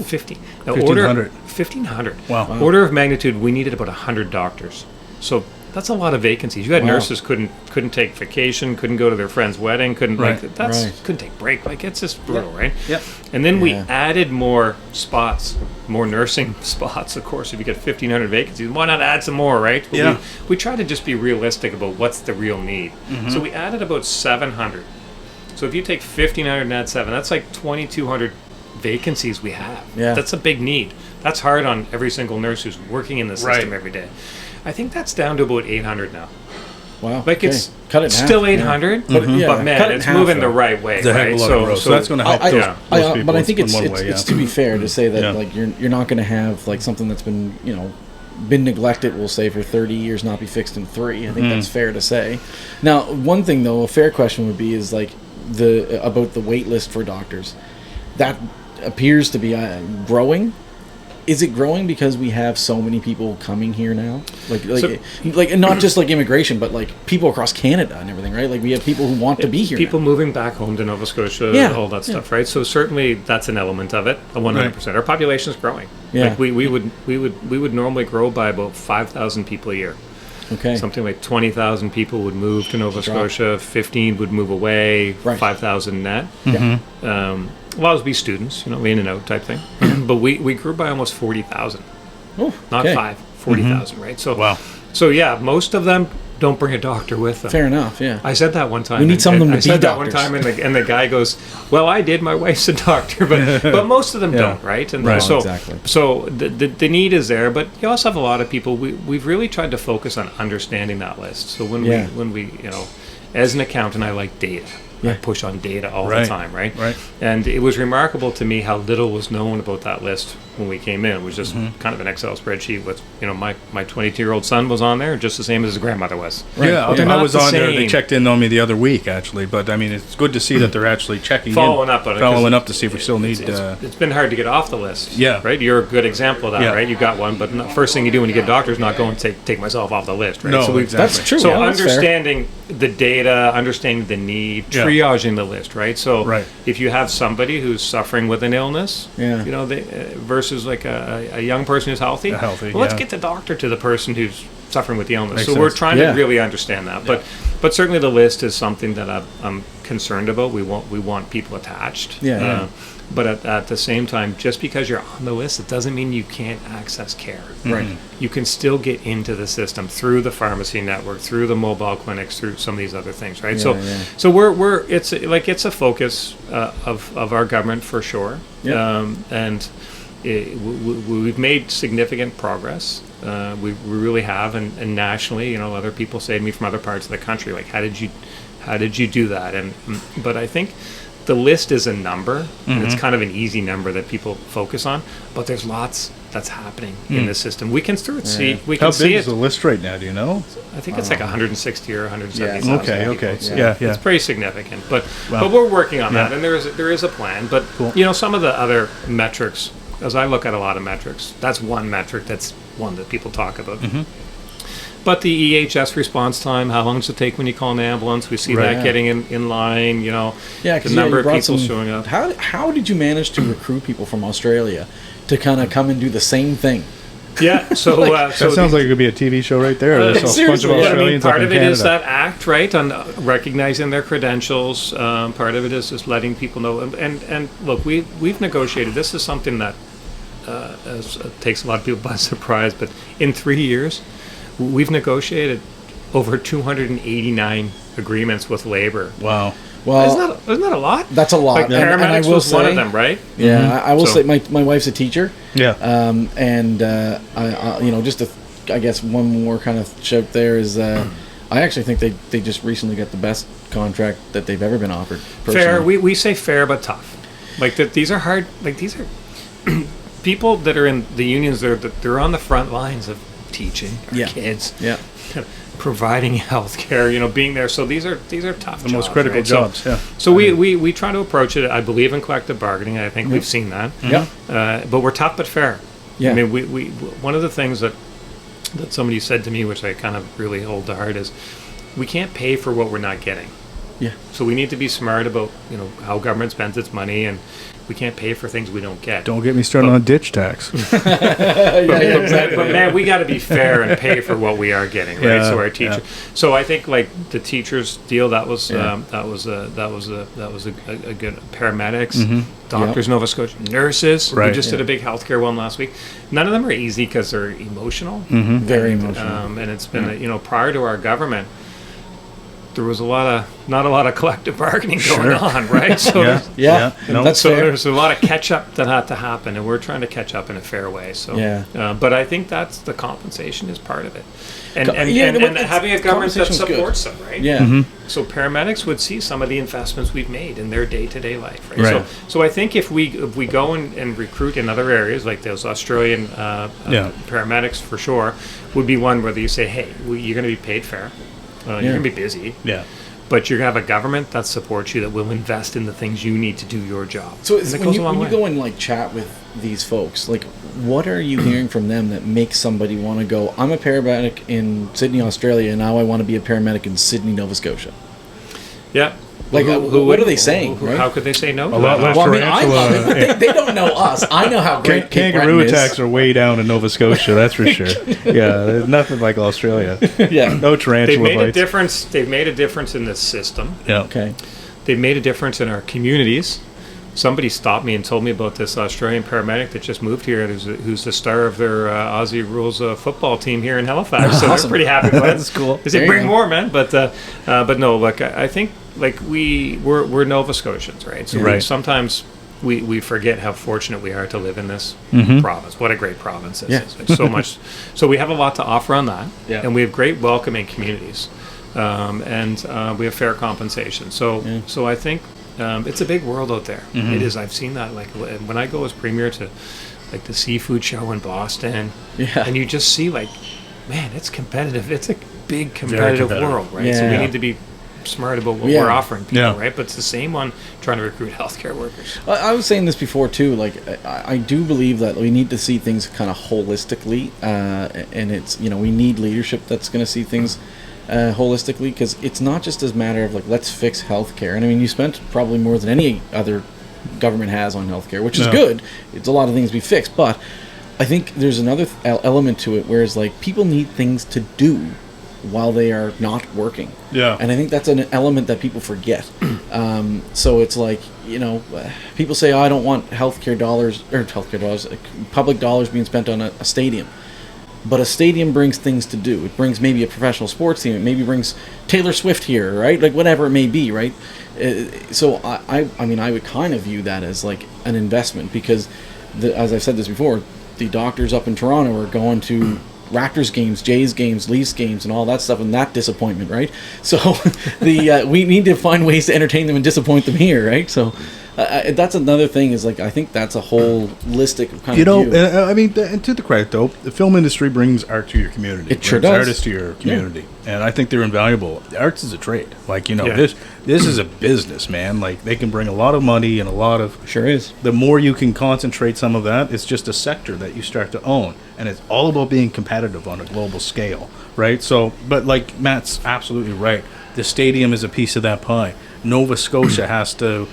S3: 50. Now
S1: 1,500.
S3: 1,500.
S1: Wow.
S3: Order of magnitude, we needed about 100 doctors. So that's a lot of vacancies. You had
S2: Wow.
S3: nurses couldn't take vacation, couldn't go to their friend's wedding, couldn't
S1: Right.
S3: like that's
S2: Right.
S3: couldn't take break. Like it's just brutal, right?
S1: Yep.
S3: And then we
S2: Yeah.
S3: added more spots, more nursing spots. Of course, if you get 1,500 vacancies, why not add some more, right? But
S1: Yeah.
S3: we try to just be realistic about what's the real need.
S1: Mm-hmm.
S3: So we added about 700. So if you take 1,500 and add 7, that's like 2,200 vacancies we have.
S2: Yeah.
S3: That's a big need. That's hard on every single nurse who's working in the system
S1: Right.
S3: every day. I think that's down to about 800 now.
S2: Wow.
S3: Like
S2: okay.
S3: it's
S2: Cut it in half,
S3: still
S2: yeah.
S3: 800,
S2: But, yeah,
S3: but
S2: cut
S3: man,
S2: it in
S3: it's
S2: half,
S3: moving
S2: though.
S3: the right way,
S1: It's a heck
S3: right?
S1: of a lot of growth. So that's going to help
S2: I-
S1: those,
S2: I-
S1: those people
S2: but I think
S1: in
S2: it's
S1: one
S2: it's,
S1: way, yeah.
S2: it's to be fair to say that
S1: Yeah.
S2: like you're not going to have like something that's been been neglected, we'll say, for 30 years not be fixed in 3. I think that's fair to say. Now, one thing though, a fair question would be is like about the wait list for doctors. That appears to be growing. Is it growing because we have so many people coming here now? Like not just like immigration, but like people across Canada and everything, right? Like we have people who want to be here.
S3: People
S2: now.
S3: moving back home to Nova Scotia,
S2: Yeah.
S3: all that stuff, right? So certainly that's an element of it. 100%. Our population is growing.
S2: Yeah.
S3: Like we would normally grow by about 5,000 people a year.
S2: Okay.
S3: Something like 20,000 people would move to Nova
S2: Drop.
S3: Scotia. 15 would move away.
S2: Right.
S3: 5,000 net.
S2: Yeah.
S3: A lot would be students, in and out type thing. But we grew by almost 40,000.
S2: Oh,
S3: Not
S2: okay.
S3: 40,000, right? So
S1: Wow.
S3: So yeah, most of them don't bring a doctor with them.
S2: Fair enough. Yeah.
S3: I said that one time.
S2: We need some of them to
S3: I
S2: be
S3: said that
S2: doctors.
S3: one time, and the guy goes, "Well, I did. My wife's a doctor, but most of them
S1: Yeah.
S3: don't, right?" And
S1: Right.
S3: so
S2: Exactly.
S3: so the need is there, but you also have a lot of people. We've really tried to focus on understanding that list. So when
S2: Yeah.
S3: we as an accountant, I like data.
S2: Yeah.
S3: I push on data all
S1: Right.
S3: the time, right?
S1: Right.
S3: And it was remarkable to me how little was known about that list when we came in. It was just kind of an Excel spreadsheet with, my 22-year-old son was on there, just the same as his grandmother was.
S1: Yeah,
S3: But they're
S1: I
S3: not
S1: was
S3: the
S1: on there. They
S3: same.
S1: checked in on me the other week, actually. But I mean, it's good to see that they're actually checking
S3: Following
S1: in,
S3: up on it,
S1: following
S3: 'cause
S1: up to see if we still need.
S3: It's been hard to get off the list.
S1: Yeah.
S3: Right? You're a good example of that,
S1: Yeah.
S3: right? You got one, but first thing you do when you get doctors, not go and take myself off the list, right?
S1: No,
S3: so
S1: exactly.
S2: That's true.
S3: So
S2: yeah, that's fair.
S3: understanding the data, understanding the need,
S1: Yeah.
S3: triaging the list, right? So
S1: Right.
S3: if you have somebody who's suffering with an illness,
S2: Yeah.
S3: they, versus like a young person who's healthy,
S1: Healthy,
S3: well, let's
S1: yeah.
S3: get the doctor to the person who's suffering with the illness.
S1: Makes
S3: so we're
S1: sense.
S3: trying
S2: Yeah.
S3: to really understand that, but certainly the list is something that I'm concerned about. We want people attached.
S2: Yeah, yeah.
S3: But at the same time, just because you're on the list, it doesn't mean you can't access care.
S2: Right.
S3: You can still get into the system through the pharmacy network, through the mobile clinics, through some of these other things, right?
S2: Yeah, yeah.
S3: So it's a focus of our government for sure.
S2: Yeah.
S3: And we've made significant progress. We really have, and nationally, other people say to me from other parts of the country, like, how did you do that? But I think the list is a number, and it's kind of an easy number that people focus on. But there's lots that's happening in the system. We can see
S1: How
S3: can
S1: big
S3: see
S1: is
S3: it.
S1: the list right now? Do you know?
S3: I think it's like 160 or 170.
S2: Yeah.
S1: Okay. Okay.
S3: So
S1: Yeah.
S3: it's pretty significant, but
S1: Wow.
S3: we're working on that,
S1: Yeah.
S3: and there is a plan. But
S1: Cool.
S3: some of the other metrics, as I look at a lot of metrics, that's one metric. That's one that people talk about. But the EHS response time, how long does it take when you call an ambulance? We see
S1: Right.
S3: that getting in line.
S2: Yeah,
S3: the
S2: because
S3: number
S2: you
S3: of
S2: brought
S3: people
S2: some,
S3: showing up.
S2: How did you manage to recruit people from Australia to kind of come and do the same thing?
S3: Yeah, so
S1: That sounds like it could be a TV show right there. There's a bunch
S2: seriously,
S1: of
S2: yeah.
S1: Australians
S3: part
S1: up in
S3: of it is
S1: Canada.
S3: that act, right, on recognizing their credentials. Part of it is just letting people know. And look, we've negotiated. This is something that takes a lot of people by surprise. But in 3 years, we've negotiated over 289 agreements with labor.
S1: Wow.
S2: Well,
S3: Isn't that a lot?
S2: that's a lot.
S3: Like paramedics was one of them, right?
S2: Yeah, I will
S3: So-
S2: say my wife's a teacher.
S1: Yeah.
S2: And I just I guess one more kind of shout there is I actually think they just recently got the best contract that they've ever been offered.
S3: Fair.
S2: personally.
S3: We say fair but tough. Like that. These are hard. Like these are people that are in the unions. They're on the front lines of teaching our
S2: Yeah.
S3: kids,
S2: Yeah.
S3: providing health care. Being there. So these are tough.
S1: The most
S3: jobs,
S1: critical
S3: right?
S1: jobs. Yeah.
S3: So we try to approach it. I believe in collective bargaining. I think we've seen that.
S2: Yeah.
S3: But we're tough but fair.
S2: Yeah.
S3: I mean, we one of the things that somebody said to me, which I kind of really hold to heart, is we can't pay for what we're not getting.
S2: Yeah.
S3: So we need to be smart about, you know, how government spends its money, and we can't pay for things we don't get.
S1: Don't get me started on ditch tax.
S3: But man, we got to be fair and pay for what we are getting, right?
S1: Yeah,
S3: So our teacher. So I think like the teachers deal, that was
S2: Yeah.
S3: that was a good paramedics,
S1: Mm-hmm.
S3: doctors, Nova Scotia, nurses.
S1: Right.
S3: We just did a big healthcare one last week. None of them are easy because they're emotional,
S1: Mm-hmm.
S2: Very emotional.
S3: and it's been you know, prior to our government, there was not a lot of collective bargaining going on, right? So
S1: Yeah.
S2: Yeah.
S1: No.
S2: That's
S3: so
S2: fair.
S3: there's a lot of catch up that had to happen, and we're trying to catch up in a fair way. So,
S2: Yeah.
S3: but I think that's the compensation is part of it, and
S2: Co-
S3: and,
S2: yeah,
S3: and,
S2: but
S3: and
S2: it's-
S3: having a government that
S2: compensation's good.
S3: supports them, right?
S2: Yeah.
S1: Mm-hmm.
S3: So paramedics would see some of the investments we've made in their day-to-day life, right?
S1: Right.
S3: So I think if we go and recruit in other areas like those Australian paramedics for sure, would be one where you say, hey, you're going to be paid fair, you're going to be busy.
S1: Yeah.
S3: But you have a government that supports you, that will invest in the things you need to do your job.
S2: So
S3: And it
S2: when
S3: goes
S2: you,
S3: a long
S2: when you
S3: way.
S2: go and like chat with these folks, like what are you hearing from them that makes somebody want to go, I'm a paramedic in Sydney, Australia, and now I want to be a paramedic in Sydney, Nova Scotia?
S3: Yeah.
S2: Like, what
S3: would-
S2: are they saying, right?
S3: How could they say no? to
S1: lot
S3: that?
S1: less
S2: Well, I mean, I love
S1: tarantula.
S2: it. They don't know us. I know how great Cape
S1: Kangaroo
S2: Breton
S1: attacks are way down in Nova Scotia, that's for sure. Yeah, there's nothing like Australia.
S2: is. Yeah.
S1: No tarantula
S3: They've made a
S1: bites.
S3: difference. They've made a difference in this system.
S1: Yeah.
S2: Okay.
S3: They've made a difference in our communities. Somebody stopped me and told me about this Australian paramedic that just moved here, who's the star of their Aussie Rules football team here in Halifax. So
S2: Awesome.
S3: they're pretty happy with it.
S1: That's cool.
S3: They
S2: There
S3: say
S2: you
S3: bring
S2: go.
S3: more, man. But no, look, I think like we're Nova Scotians, right? So
S1: Right.
S3: sometimes we forget how fortunate we are to live in this
S1: Mm-hmm.
S3: province. What a great province this
S2: Yeah.
S3: is. Like, so much. So we have a lot to offer on that,
S2: Yeah.
S3: and we have great welcoming communities, and we have fair compensation. So
S2: Yeah.
S3: so I think it's a big world out there.
S1: Mm-hmm.
S3: It is. I've seen that. Like when I go as premier to like the seafood show in Boston,
S2: Yeah.
S3: and you just see like, man, it's competitive. It's a big competitive
S1: competitive.
S3: world, right? So we
S2: Yeah.
S3: need to be smart about what
S2: Yeah.
S3: we're offering people,
S1: Yeah.
S3: right? But it's the same one trying to recruit healthcare workers.
S2: I was saying this before too. Like, I do believe that we need to see things kind of holistically, and it's, you know, we need leadership that's going to see things holistically, because it's not just a matter of like, let's fix healthcare. And I mean, you spent probably more than any other government has on healthcare, which is
S1: No.
S2: good. It's a lot of things to be fixed, but I think there's another element to it, whereas like people need things to do while they are not working.
S1: Yeah.
S2: And I think that's an element that people forget. So it's like, you know, people say, oh, I don't want public dollars being spent on a stadium. But a stadium brings things to do. It brings maybe a professional sports team. It maybe brings Taylor Swift here, right? Like whatever it may be, right? So I mean, I would kind of view that as like an investment, because, as I've said this before, the doctors up in Toronto are going to Raptors games, Jays games, Leafs games, and all that stuff, and that disappointment, right? So we need to find ways to entertain them and disappoint them here, right? So that's another thing, is like, I think that's a holistic kind
S1: You know,
S2: of view.
S1: I mean, and to the credit though, the film industry brings art to your community.
S2: It sure
S1: brings
S2: does.
S1: artists to your community, and I think they're invaluable. The arts is a trade. Like, you know,
S3: Yeah.
S1: this is a business, man. Like, they can bring a lot of money and a lot of.
S2: Sure is.
S1: The more you can concentrate some of that, it's just a sector that you start to own, and it's all about being competitive on a global scale, right? So, but like Matt's absolutely right. The stadium is a piece of that pie. Nova Scotia has to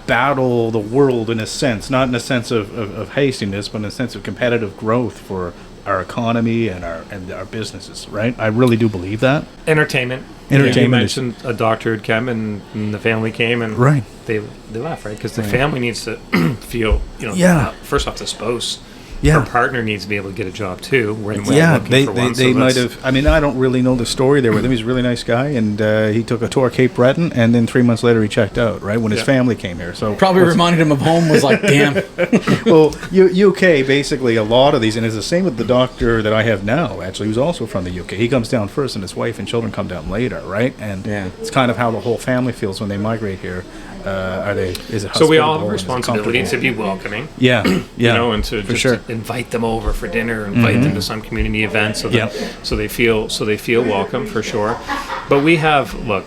S1: battle the world in a sense, not in a sense of hastiness, but in a sense of competitive growth for our economy and our businesses, right? I really do believe that.
S3: Entertainment.
S1: Entertainment
S3: You
S1: is-
S3: mentioned a doctor had come and the family came and
S1: Right.
S3: they left, right? Because the family needs to feel, you know,
S1: Yeah.
S3: first off, the spouse,
S1: Yeah.
S3: her partner needs to be able to get a job too. When
S1: Yeah,
S3: looking
S1: they
S3: for one,
S1: they
S3: so
S1: might
S3: that's-
S1: have. I mean, I don't really know the story there with him. He's a really nice guy, and he took a tour of Cape Breton, and then 3 months later he checked out. Right when his
S3: Yeah.
S1: family came here, so
S2: Probably reminded him of home, was like, damn.
S1: well, UK basically a lot of these, and it's the same with the doctor that I have now. Actually, who's also from the UK. He comes down first, and his wife and children come down later, right? And
S2: Yeah.
S1: it's kind of how the whole family feels when they migrate here. Are they? Is it
S3: So we all have
S1: hospitable
S3: a
S1: and is it
S3: responsibility to
S1: comfortable?
S3: be welcoming.
S1: Yeah, yeah,
S3: You know, and to
S1: for
S3: just
S1: sure.
S3: invite them over for dinner, invite them to some community event, so that,
S1: Yep.
S3: so they feel welcome for sure. But we have look,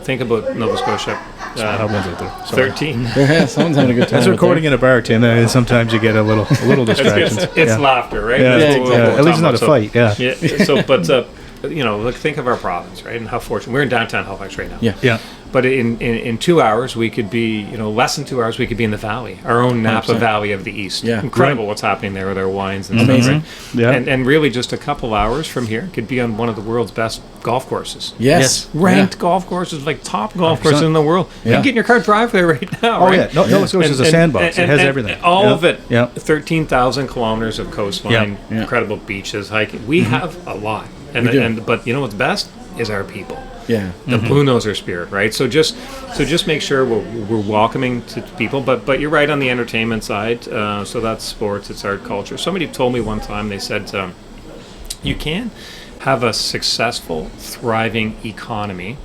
S3: think about Nova Scotia.
S1: How was it there? Sorry.
S3: 13.
S2: Yeah, someone's having a good time.
S1: It's
S2: out
S1: recording in a bar, Tim. Sometimes you get a little distractions.
S3: It's
S1: yeah.
S3: laughter, right?
S1: Yeah,
S3: That's
S2: yeah,
S3: what
S2: exactly.
S3: we're
S1: At least
S3: talking
S1: not a
S3: about.
S1: fight. Yeah,
S3: Yeah. So, but you know, look, think of our province, right, and how fortunate we're in downtown Halifax right now.
S2: Yeah.
S1: yeah.
S3: But in 2 hours, we could be, less than 2 hours, we could be in the valley, our own Napa
S2: 100%.
S3: Valley of the East.
S2: Yeah.
S3: Incredible what's happening there with our wines and
S2: Amazing.
S3: stuff, right?
S1: Yeah.
S3: And really just a couple hours from here could be on one of the world's best golf courses.
S2: Yes.
S3: Ranked golf courses, like top golf
S1: 100%.
S3: courses in the world. You
S2: Yeah.
S3: can get in your car, drive there right now,
S1: Oh,
S3: right?
S1: yeah. Nova Scotia is a sandbox. It has everything.
S3: All
S1: Yeah.
S3: of it.
S1: Yeah.
S3: 13,000 kilometers of coastline,
S2: Yeah.
S3: incredible beaches, hiking. We have a lot. But you know what's best is our people.
S2: Yeah.
S3: The Blue Noser spirit, right? So just make sure we're welcoming to people. But you're right on the entertainment side. So that's sports, it's art, culture. Somebody told me one time, they said, you can't have a successful, thriving economy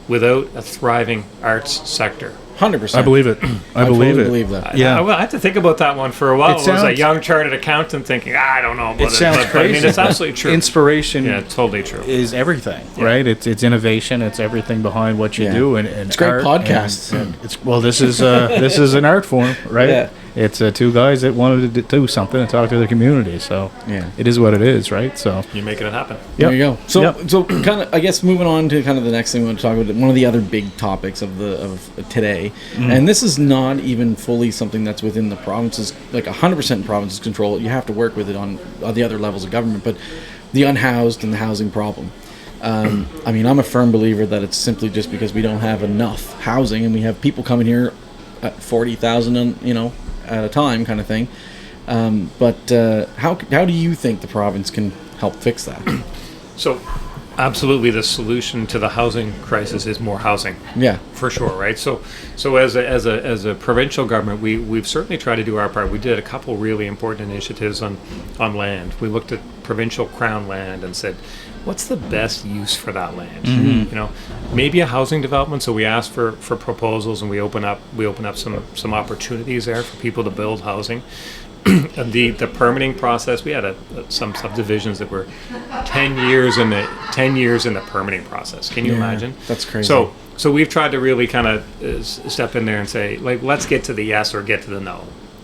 S3: without a thriving arts sector.
S2: 100%.
S1: I believe it. I believe
S2: totally
S1: it.
S2: believe that.
S1: Yeah.
S3: I had to think about that one for a while.
S1: It
S3: I was a
S1: sounds-
S3: young chartered accountant thinking, I don't know about
S1: It sounds
S3: but
S1: crazy.
S3: I mean, it's absolutely true.
S1: Inspiration
S3: Yeah, totally true.
S1: is everything,
S3: Yeah.
S1: right? It's innovation. It's everything behind what you
S2: Yeah.
S1: do, and
S2: It's great
S1: art
S2: podcasts.
S1: And this is an art form, right?
S2: Yeah.
S1: It's two guys that wanted to do something and talk to their community. So
S2: Yeah.
S1: it is what it is, right? So
S3: You're making it happen.
S2: There you go. So,
S1: Yep.
S2: so kind of, I guess, moving on to kind of the next thing we want to talk about, one of the other big topics of today, and this is not even fully something that's within the provinces, like 100% provinces control. You have to work with it on the other levels of government, but the unhoused and the housing problem. I mean, I'm a firm believer that it's simply just because we don't have enough housing, and we have people coming here at 40,000, at a time, kind of thing. But how do you think the province can help fix that?
S3: So, absolutely, the solution to the housing crisis is more housing,
S2: Yeah.
S3: for sure, right? So as a provincial government, we've certainly tried to do our part. We did a couple really important initiatives on land. We looked at provincial crown land and said, what's the best use for that land? Maybe a housing development. So we asked for proposals, and we open up some opportunities there for people to build housing. And the permitting process, we had some subdivisions that were 10 years in the permitting process. Can you
S2: Yeah,
S3: imagine?
S2: that's crazy.
S3: So we've tried to really kind of step in there and say, like, let's get to the yes or get to the no.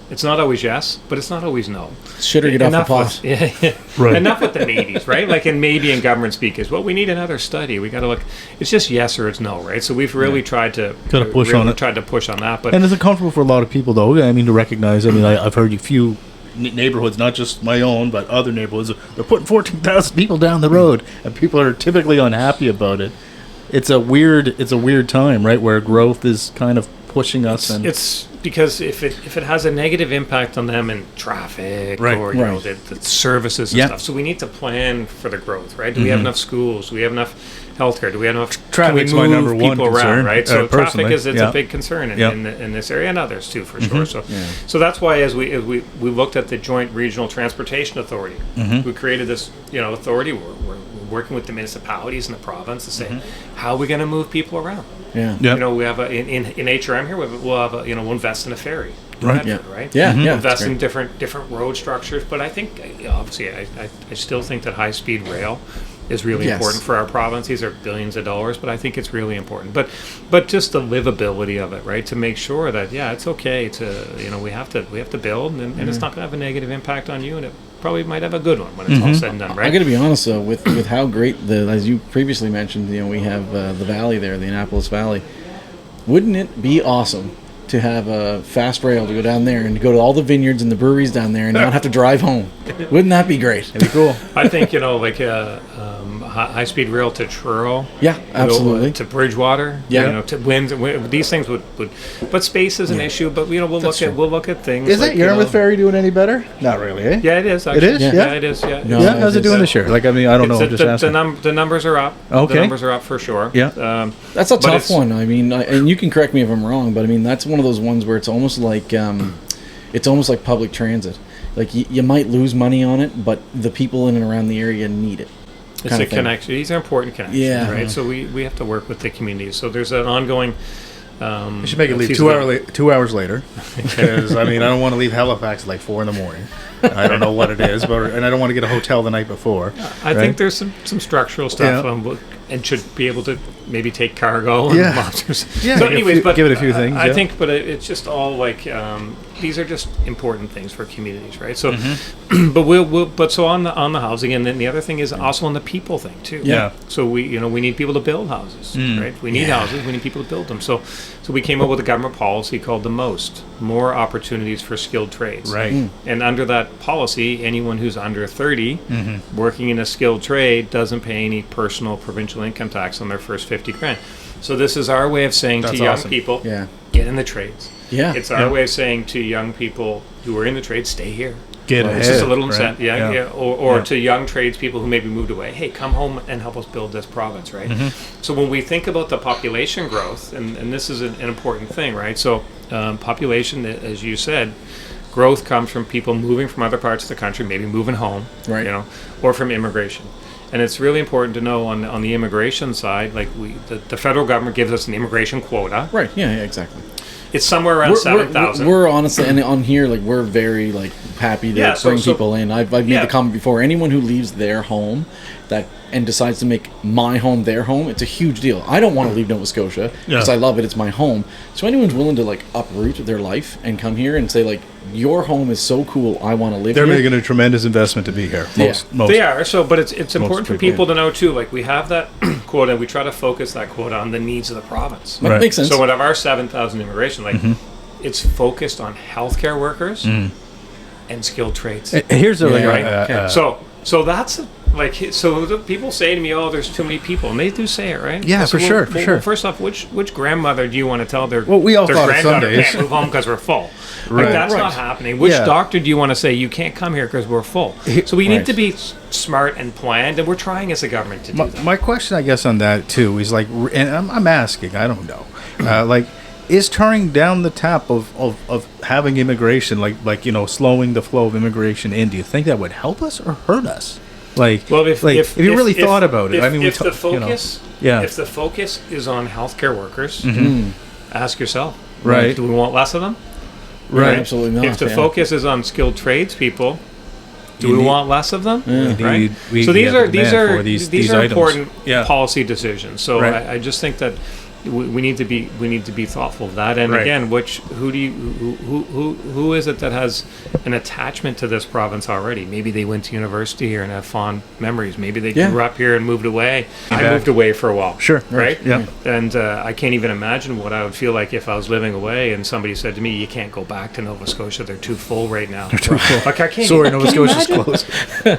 S3: It's not always yes, but it's not always no.
S2: Shit or get off the pot.
S1: Right.
S3: Enough with the maybes, right? Like, and maybe in government speak is, well, we need another study. We got to look. It's just yes or it's no, right? So we've really tried to
S1: push on it.
S3: Tried to push on that, but
S1: and it's uncomfortable for a lot of people, though. I mean, to recognize. I mean, I've heard a few neighborhoods, not just my own, but other neighborhoods. They're putting 14,000 people down the road, and people are typically unhappy about it. It's a weird time, right, where growth is kind of pushing us.
S3: It's because if it has a negative impact on them in traffic
S1: Right.
S3: or
S2: Right.
S3: the services and
S1: Yeah.
S3: stuff, so we need to plan for the growth, right? Do we have enough schools? Do we have enough healthcare? Do we have enough?
S1: Traffic's
S3: can we
S1: my
S3: move
S1: number one
S3: people
S1: concern,
S3: around, right? So traffic
S1: personally.
S3: is
S1: Yeah.
S3: a big concern
S1: Yeah.
S3: in this area and others too, for sure. So that's why as we looked at the Joint Regional Transportation Authority, we created this authority. We're working with the municipalities in the province to say how are we going to move people around.
S2: Yeah.
S1: Yeah.
S3: We have in HRM here. We'll have we'll invest in a ferry, in
S1: Right.
S3: Medford, right?
S2: Yeah. Yeah.
S3: Invest
S2: that's
S3: in
S2: great.
S3: different road structures, but I think obviously I still think that high speed rail is really
S2: Yes.
S3: important for our province. These are billions of dollars, but I think it's really important. But just the livability of it, right? To make sure that it's okay to we have to build, and it's not going to have a negative impact on you, and it probably might have a good one when it's all said and done, right?
S2: I got to be honest though, with how great as you previously mentioned, we have the valley there, the Annapolis Valley. Wouldn't it be awesome to have a fast rail to go down there and to go to all the vineyards and the breweries down there and not have to drive home? Wouldn't that be great?
S1: It'd be cool.
S3: I think high speed rail to Truro.
S2: Yeah, absolutely.
S3: To Bridgewater.
S2: Yeah.
S3: To Windsor. These things would. But space is an issue. But we'll look at things.
S1: Is
S3: like,
S1: that Yarmouth Ferry doing any better? Not really, eh?
S3: Yeah, it is. Actually.
S1: is?
S3: Yeah,
S1: Yeah?
S3: it is. Yeah.
S2: No,
S1: Yeah, how's it
S2: it's-
S1: doing this year? Like, I mean, I don't know. I'm just asking.
S3: The numbers are up.
S1: Okay.
S3: The numbers are up for sure.
S1: Yeah.
S2: That's a
S3: But
S2: tough
S3: it's-
S2: one. I mean, and you can correct me if I'm wrong, but I mean that's one of those ones where it's almost like public transit. Like you might lose money on it, but the people in and around the area need it.
S3: It's
S2: kind
S3: a
S2: of thing.
S3: connection. These are important connections,
S2: Yeah.
S3: right? So we have to work with the communities. So there's an ongoing.
S1: You should make it leave
S3: feasibility-
S1: 2 hours later, because I mean I don't want to leave Halifax at like 4 in the morning. I don't know what it is, and I don't want to get a hotel the night before.
S3: I
S1: right?
S3: think there's some structural stuff,
S1: Yeah.
S3: and should be able to maybe take cargo and
S1: Yeah.
S3: lobsters.
S1: Yeah,
S3: So,
S1: give
S3: anyways, but
S1: give it a few things.
S3: I
S1: yeah.
S3: think, but it's just all like these are just important things for communities, right? So,
S1: Mm-hmm.
S3: but so on the housing, and then the other thing is also on the people thing too.
S1: Yeah.
S3: So we need people to build houses, right? We need houses. We need people to build them. So we came up with a government policy called the more opportunities for skilled trades.
S1: Right.
S3: And under that policy, anyone who's under 30 working in a skilled trade doesn't pay any personal provincial income tax on their first 50 grand. So this is our way of saying
S1: That's
S3: to young
S1: awesome.
S3: people,
S2: Yeah.
S3: get in the trades.
S2: Yeah.
S3: It's our way of saying to young people who are in the trade, stay here.
S1: Get
S2: Well,
S1: ahead.
S3: It's just a little
S1: right?
S3: incentive, yeah. Or
S1: Yeah.
S3: to young tradespeople who maybe moved away, hey, come home and help us build this province, right? So when we think about the population growth, and this is an important thing, right? So population, as you said, growth comes from people moving from other parts of the country, maybe moving home,
S2: Right.
S3: or from immigration. And it's really important to know on the immigration side, like the federal government gives us an immigration quota.
S2: Right. Yeah. Exactly.
S3: It's somewhere around 7,000.
S2: We're honestly, and on here, like we're very like happy to bring people in. I've made the comment before. Anyone who leaves their home, and decides to make my home their home, it's a huge deal. I don't want to leave Nova Scotia because I love it. It's my home. So anyone's willing to like uproot their life and come here and say like, your home is so cool, I want to live
S1: They're
S2: here.
S1: making a tremendous investment to be here. Most.
S3: They are. So, but it's important for
S1: people,
S3: people to know too. Like we have that quota, we try to focus that quota on the needs of the province.
S2: That makes sense.
S3: So, out of our 7,000 immigration, like it's focused on healthcare workers and skilled trades.
S1: Here's a
S3: Right. So that's like so. The people say to me, "Oh, there's too many people," and they do say it, right?
S1: Yeah,
S3: So,
S1: for sure, for sure.
S3: First off, which grandmother do you want to tell their
S1: Well, we all
S3: their
S1: thought it some
S3: granddaughter
S1: days.
S3: can't move home because we're full?
S1: Right.
S3: Like that's
S2: Right.
S3: not happening. Which
S1: Yeah.
S3: doctor do you want to say you can't come here because we're full? So we need
S2: Right.
S3: to be smart and planned, and we're trying as a government to do that.
S1: My question, I guess, on that too is like, and I'm asking, I don't know, like, is turning down the tap of having immigration, like slowing the flow of immigration in? Do you think that would help us or hurt us? Like,
S3: Well, if
S1: you really thought about it, I mean,
S3: if the focus,
S1: yeah.
S3: if the focus is on healthcare workers, ask yourself,
S1: Right.
S3: Do we want less of them?
S1: Right.
S2: Absolutely not.
S3: If the
S2: yeah.
S3: focus is on skilled tradespeople, do
S1: You
S3: we
S1: need-
S3: want less of them? Right.
S1: we
S3: So these
S1: have
S3: are
S1: the
S3: these
S1: demand
S3: are
S1: for
S3: these
S1: these
S3: are
S1: items.
S3: important
S1: Yeah.
S3: policy decisions. So
S1: Right.
S3: I just think that we need to be thoughtful of that. And
S1: Right.
S3: again, who is it that has an attachment to this province already? Maybe they went to university here and have fond memories. Maybe they
S2: Yeah.
S3: grew up here and moved away. I
S1: back.
S3: moved away for a while.
S1: Sure.
S3: Right?
S1: Yeah.
S3: And I can't even imagine what I would feel like if I was living away and somebody said to me, "You can't go back to Nova Scotia. They're too full right now." They're
S1: too full.
S3: Like I can't.
S1: Sorry, Nova
S3: can you
S1: Scotia's
S3: imagine?
S1: closed.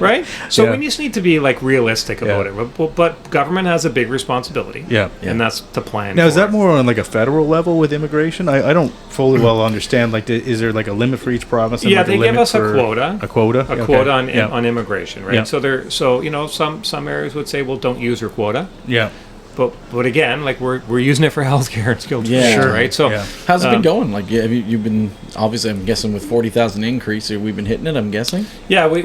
S3: Right? So
S1: Yeah.
S3: we just need to be like realistic about
S1: Yeah.
S3: it. But government has a big responsibility.
S1: Yeah.
S3: And that's to plan.
S1: Now, is
S3: for
S1: that
S3: it.
S1: more on like a federal level with immigration? I don't fully well understand. Like, is there like a limit for each province? And
S3: Yeah,
S1: like
S3: they
S1: a
S3: give
S1: limit
S3: us a
S1: for-
S3: quota.
S1: A quota.
S3: A
S1: Okay.
S3: quota on
S1: Yeah.
S3: on immigration, right?
S1: Yeah.
S3: So some areas would say, well, don't use your quota.
S1: Yeah.
S3: But again, like we're using it for healthcare and skilled
S2: Yeah.
S3: trades,
S2: Sure.
S3: right? So
S1: Yeah.
S2: How's it been going? Like, have you've been obviously? I'm guessing with 40,000 increase, we've been hitting it. I'm guessing.
S3: yeah, we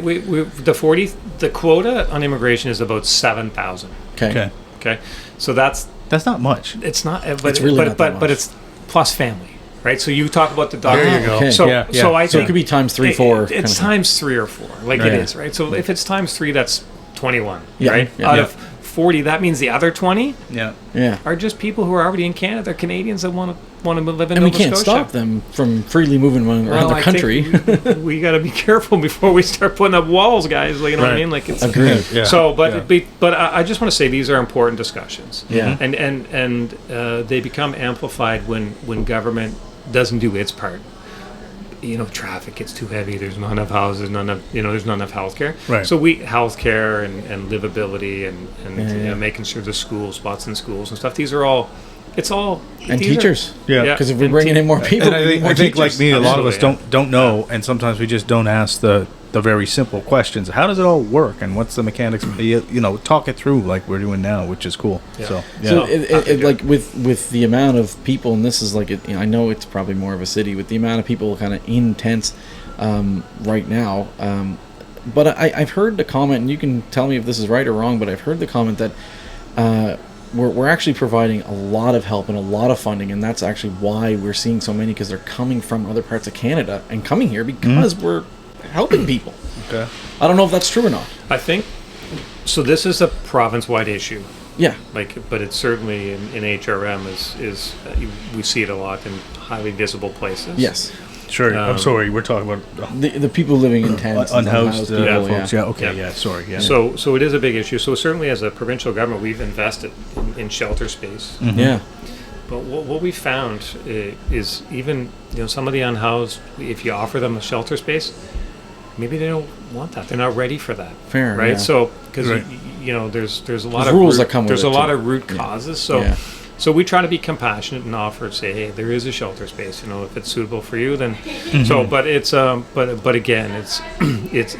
S3: the quota on immigration is about 7,000.
S1: Okay.
S3: Okay, so that's
S1: That's not much.
S3: it's not, but
S2: It's really not that
S3: but
S2: much.
S3: it's plus family, right? So you talk about the doctor.
S1: There you go.
S2: Okay.
S3: So
S1: Yeah, yeah.
S3: so I
S2: So it
S3: think
S2: could be times 3, 4. kind
S3: It's
S2: of thing.
S3: times 3 or 4, like
S1: Right.
S3: it is, right? So if it's times 3, that's 21,
S2: Yeah,
S3: right?
S2: yeah.
S3: Out
S1: Yeah.
S3: of 40, that means the other 20
S1: Yeah.
S2: Yeah.
S3: are just people who are already in Canada. They're Canadians that want to live in
S2: And we
S3: Nova
S2: can't
S3: Scotia.
S2: stop them from freely moving around
S3: Well,
S2: the
S3: I
S2: country.
S3: think we got to be careful before we start putting up walls, guys. Like, you know what I
S1: Right.
S3: mean? Like it's
S2: Agreed.
S1: Yeah.
S3: So, but
S1: Yeah.
S3: but I just want to say these are important discussions.
S2: Yeah.
S3: And they become amplified when government doesn't do its part. You know, traffic gets too heavy. There's not enough houses. There's not enough healthcare.
S1: Right.
S3: So healthcare and livability and
S2: Yeah.
S3: making sure the spots in schools and stuff. These are all. It's all
S2: And
S3: these are-
S2: teachers.
S1: Yeah.
S2: Because if we're
S3: And
S2: bringing in more people,
S1: And
S2: we need more
S1: I think like
S2: teachers.
S1: me, a lot of us
S3: Absolutely,
S1: don't know, and sometimes we just don't ask the very simple questions. How does it all work, and what's the mechanics? Talk it through like we're doing now, which is cool.
S3: Yeah.
S1: So yeah.
S2: So
S3: Yeah.
S2: like with the amount of people, and this is like I know it's probably more of a city with the amount of people kind of intense right now. But I've heard the comment, and you can tell me if this is right or wrong. But I've heard the comment that we're actually providing a lot of help and a lot of funding, and that's actually why we're seeing so many, because they're coming from other parts of Canada and coming here because we're helping people.
S1: Okay.
S2: I don't know if that's true or not.
S3: I think so. This is a province-wide issue.
S2: Yeah.
S3: But it's certainly in HRM is we see it a lot in highly visible places.
S2: Yes.
S1: Sure. I'm sorry. We're talking about
S2: The people living in tents, and
S1: unhoused
S2: people,
S1: folks. Yeah. Okay.
S3: Yeah.
S1: Yeah. Sorry. Yeah.
S3: So it is a big issue. So certainly as a provincial government, we've invested in shelter space.
S2: Yeah.
S3: But what we found is even some of the unhoused, if you offer them a shelter space, maybe they don't want that. They're not ready for that.
S2: Fair,
S3: right?
S2: yeah.
S3: So because
S1: Right.
S3: there's a lot
S2: There's
S3: of
S2: rules that come with
S3: there's
S2: it,
S3: a lot
S2: too.
S3: of root
S2: Yeah.
S3: causes. So
S2: Yeah.
S3: so we try to be compassionate and offer, say, hey, there is a shelter space. If it's suitable for you, then so. But it's but again, it's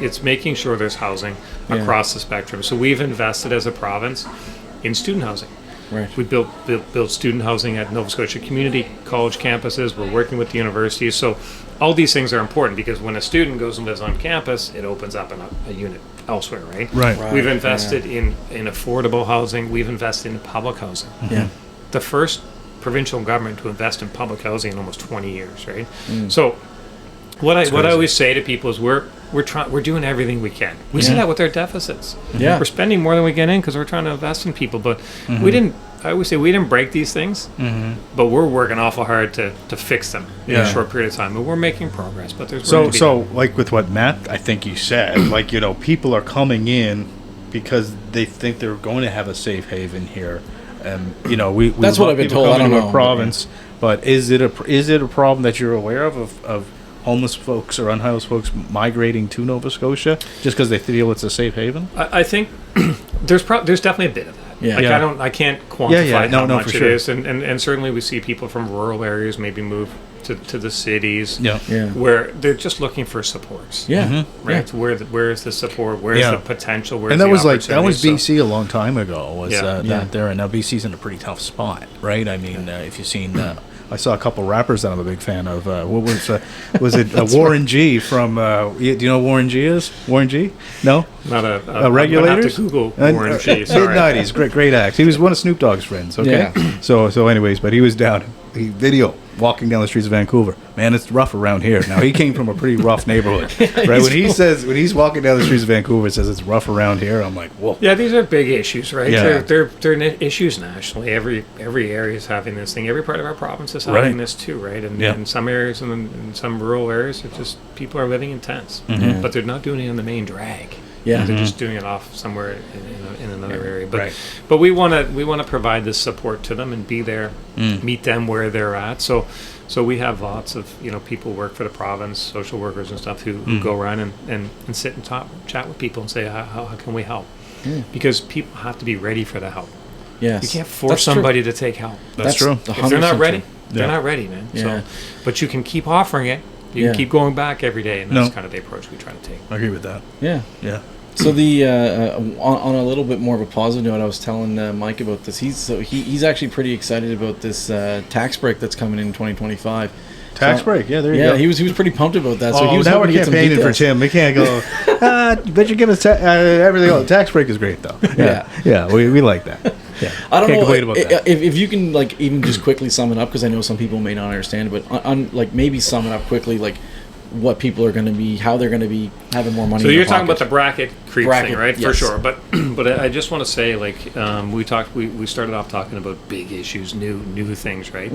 S3: it's making sure there's housing
S2: Yeah.
S3: across the spectrum. So we've invested as a province in student housing.
S2: Right.
S3: We built student housing at Nova Scotia community college campuses. We're working with the universities. So all these things are important because when a student goes and lives on campus, it opens up a unit elsewhere, right?
S1: Right.
S2: Right.
S3: We've invested in affordable housing. We've invested in public housing.
S2: Yeah.
S3: The first provincial government to invest in public housing in almost 20 years, right?
S2: Mm.
S3: So what I
S1: crazy.
S3: always say to people is we're doing everything we can. We see
S2: Yeah.
S3: that with our deficits.
S2: Yeah.
S3: We're spending more than we get in because we're trying to invest in people, but we didn't. I always say we didn't break these things, but we're working awful hard to fix them in
S1: Yeah.
S3: a short period of time, and we're making progress. But there's
S1: So,
S3: work to be done.
S1: like with what Matt, I think you said, like, people are coming in because they think they're going to have a safe haven here. We
S2: That's what
S1: love
S2: I've been
S1: people
S2: told. I
S1: coming
S2: don't
S1: to
S2: know,
S1: a province, but is it a problem that you're aware of homeless folks or unhoused folks migrating to Nova Scotia just because they feel it's a safe haven?
S3: I think there's definitely a bit of that.
S2: Yeah.
S3: Like
S1: Yeah.
S3: I can't quantify how
S1: No,
S3: much
S1: for
S3: it
S1: sure.
S3: is, and certainly we see people from rural areas maybe move to the cities.
S1: Yeah.
S2: Yeah.
S3: Where they're just looking for supports.
S2: Yeah.
S3: Right. So where is the support? Where's
S1: Yeah.
S3: the potential? Where's
S1: And that
S3: the
S1: was that was
S3: opportunity? So-
S1: BC a long time ago. Was
S3: Yeah.
S1: that there? And now BC's in a pretty tough spot, right? I mean, if you've seen, I saw a couple rappers that I'm a big fan of. What was it? Warren G from? Do you know who Warren G is? Warren G? No.
S3: Not a
S1: A
S3: I'm gonna
S1: regulators?
S3: have to Google
S1: And,
S3: Warren G. Sorry.
S1: Mid-90s, great act. He was one of Snoop Dogg's friends. Okay,
S2: Yeah.
S1: so anyways, but he was down. He video walking down the streets of Vancouver. Man, it's rough around here. Now he came from a pretty rough neighborhood, right? When he's walking down the streets of Vancouver, says it's rough around here. I'm like, whoa.
S3: Yeah, these are big issues, right?
S1: Yeah.
S3: They're issues nationally. Every area is having this thing. Every part of our province is having
S1: Right.
S3: this too, right? And
S1: Yeah.
S3: in some areas and in some rural areas, it's just people are living in tents,
S2: Mhm.
S3: but they're not doing it on the main drag.
S2: Yeah.
S3: They're just doing it off somewhere in another area. But
S1: Right.
S3: but we want to provide this support to them and be there, meet them where they're at. So we have lots of people work for the province, social workers and stuff who go around and sit and chat with people and say how can we help? Because people have to be ready for the help.
S2: Yes.
S3: You can't force
S2: That's true.
S3: somebody to take help.
S1: That's true.
S3: If they're not ready,
S2: true.
S3: they're
S1: Yeah.
S3: not ready, man.
S2: Yeah.
S3: So, but you can keep offering it. You
S2: Yeah.
S3: can keep going back every day, and that's
S1: No.
S3: kind of the approach we try to take.
S1: I agree with that.
S2: Yeah.
S1: Yeah.
S2: So on a little bit more of a positive note, I was telling Mike about this. He's actually pretty excited about this tax break that's coming in 2025.
S1: Tax
S2: So-
S1: break. Yeah, there you
S2: Yeah,
S1: go.
S2: he was pretty pumped about that. So he was
S1: now we're
S2: hoping to get some
S1: campaigning for
S2: details.
S1: Tim. We can't go. But you give us everything else. Tax break is great though.
S2: Yeah.
S1: yeah. We like that. Yeah,
S2: I don't
S1: can't
S2: know
S1: complain about that.
S2: if you can even just quickly sum it up, because I know some people may not understand, but maybe sum it up quickly, what people are going to be, how they're going to be having more money.
S3: So
S2: in
S3: you're
S2: their
S3: talking about
S2: pocket.
S3: the bracket creep
S2: Bracket,
S3: thing, right? For
S2: yes.
S3: sure. But I just want to say, we started off talking about big issues, new things, right?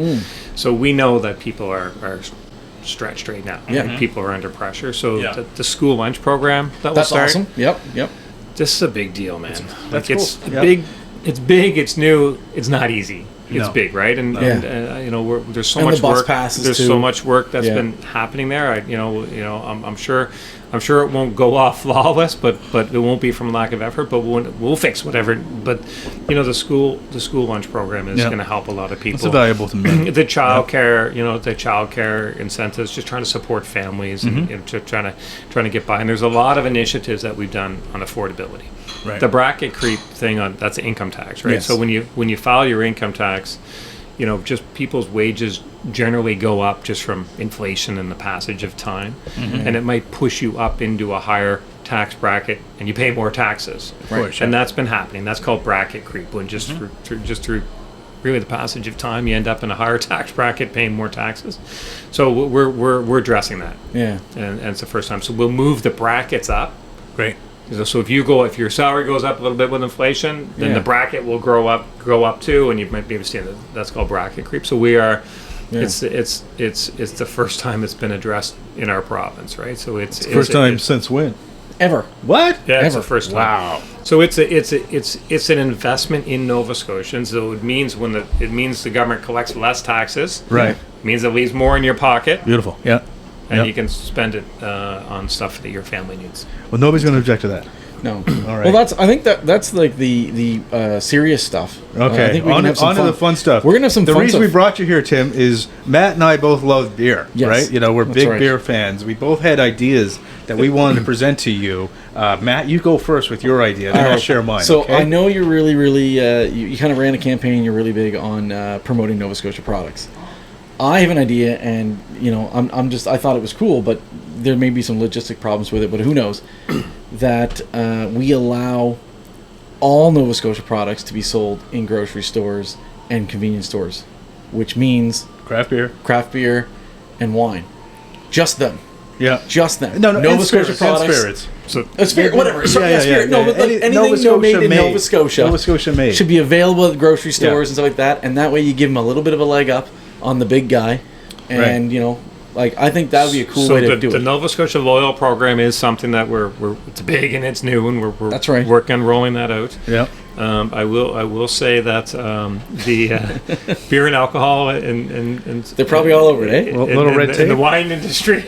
S3: So we know that people are stretched right now.
S2: Yeah.
S3: Right? People are under pressure. So
S1: Yeah.
S3: the school lunch program that will
S2: That's
S3: start.
S2: awesome. Yep.
S3: This is a big deal, man.
S1: That's
S3: It's
S1: cool. Yeah.
S3: big. It's big. It's new. It's not easy. It's
S1: No.
S3: big, right? And,
S2: Yeah.
S3: there's so
S2: And the
S3: much
S2: bus
S3: work.
S2: passes,
S3: There's
S2: too.
S3: so much work that's
S2: Yeah.
S3: been happening there. I'm sure it won't go off flawless, but it won't be from lack of effort. But we'll fix whatever. But the school lunch program is
S1: Yeah.
S3: going to help a lot of people.
S1: It's valuable to me.
S3: The childcare, the childcare incentives, just trying to support families and just trying to get by. And there's a lot of initiatives that we've done on affordability.
S1: Right.
S3: The bracket creep thing that's income tax, right?
S2: Yes.
S3: So when you file your income tax, just people's wages generally go up just from inflation and the passage of time, and it might push you up into a higher tax bracket, and you pay more taxes.
S1: Of course,
S3: And
S1: yeah.
S3: that's been happening. That's called bracket creep. When just through really the passage of time, you end up in a higher tax bracket, paying more taxes. So we're addressing that,
S2: Yeah.
S3: and it's the first time. So we'll move the brackets up.
S1: Great.
S3: So if your salary goes up a little bit with inflation, then
S2: Yeah.
S3: the bracket will grow up too, and you might be able to see that. That's called bracket creep. So we are
S2: Yeah.
S3: It's the first time it's been addressed in our province, right? So it's
S1: First time since when?
S2: Ever.
S1: What?
S3: Yeah, it's
S2: Ever.
S3: the first time.
S1: Wow.
S3: So it's an investment in Nova Scotians. So it means the government collects less taxes.
S1: Right.
S3: It means it leaves more in your pocket,
S1: Beautiful. Yeah.
S3: and
S1: Yep.
S3: you can spend it on stuff that your family needs.
S1: Well, nobody's going to object to that.
S2: No.
S1: All right.
S2: Well, I think that's like the serious stuff. I
S1: Okay,
S2: think we can have some
S1: on to the fun stuff.
S2: We're gonna have some
S1: The
S2: fun
S1: reason
S2: stuff.
S1: we brought you here, Tim, is Matt and I both love beer,
S2: Yes,
S1: right? You know, we're
S2: that's
S1: big
S2: right.
S1: beer fans. We both had ideas that we wanted to present to you. Matt, you go first with your idea, then
S2: All
S1: I'll
S2: right.
S1: share mine.
S2: So
S1: okay?
S2: I know you're really you kind of ran a campaign. You're really big on promoting Nova Scotia products. I have an idea, and I thought it was cool, but there may be some logistic problems with it. But who knows? That we allow all Nova Scotia products to be sold in grocery stores and convenience stores, which means
S1: craft beer.
S2: craft beer and wine. Just them.
S1: Yeah.
S2: Just them.
S1: No,
S2: Nova
S1: and
S2: Scotia
S1: spirits, and
S2: products.
S1: spirits.
S3: So
S2: Spirit, whatever. So,
S1: Yeah, yeah,
S2: spirit.
S1: yeah,
S2: No,
S1: yeah.
S2: but like
S1: Any- Nova
S2: anything
S1: Scotia
S2: made in
S1: made.
S2: Nova Scotia,
S1: Nova Scotia made.
S2: should be available at grocery stores
S1: Yeah.
S2: and stuff like that. And that way, you give them a little bit of a leg up on the big guy. And
S1: Right.
S2: like I think that would be a cool
S3: so
S2: way to do
S3: the
S2: it.
S3: Nova Scotia Loyal program is something that we're it's big and it's new, and we're
S2: That's right.
S3: working on rolling that out.
S1: Yeah.
S3: I will say that the beer and alcohol and
S2: They're probably all over it, eh?
S1: Well, little red
S3: in the
S1: tape.
S3: wine industry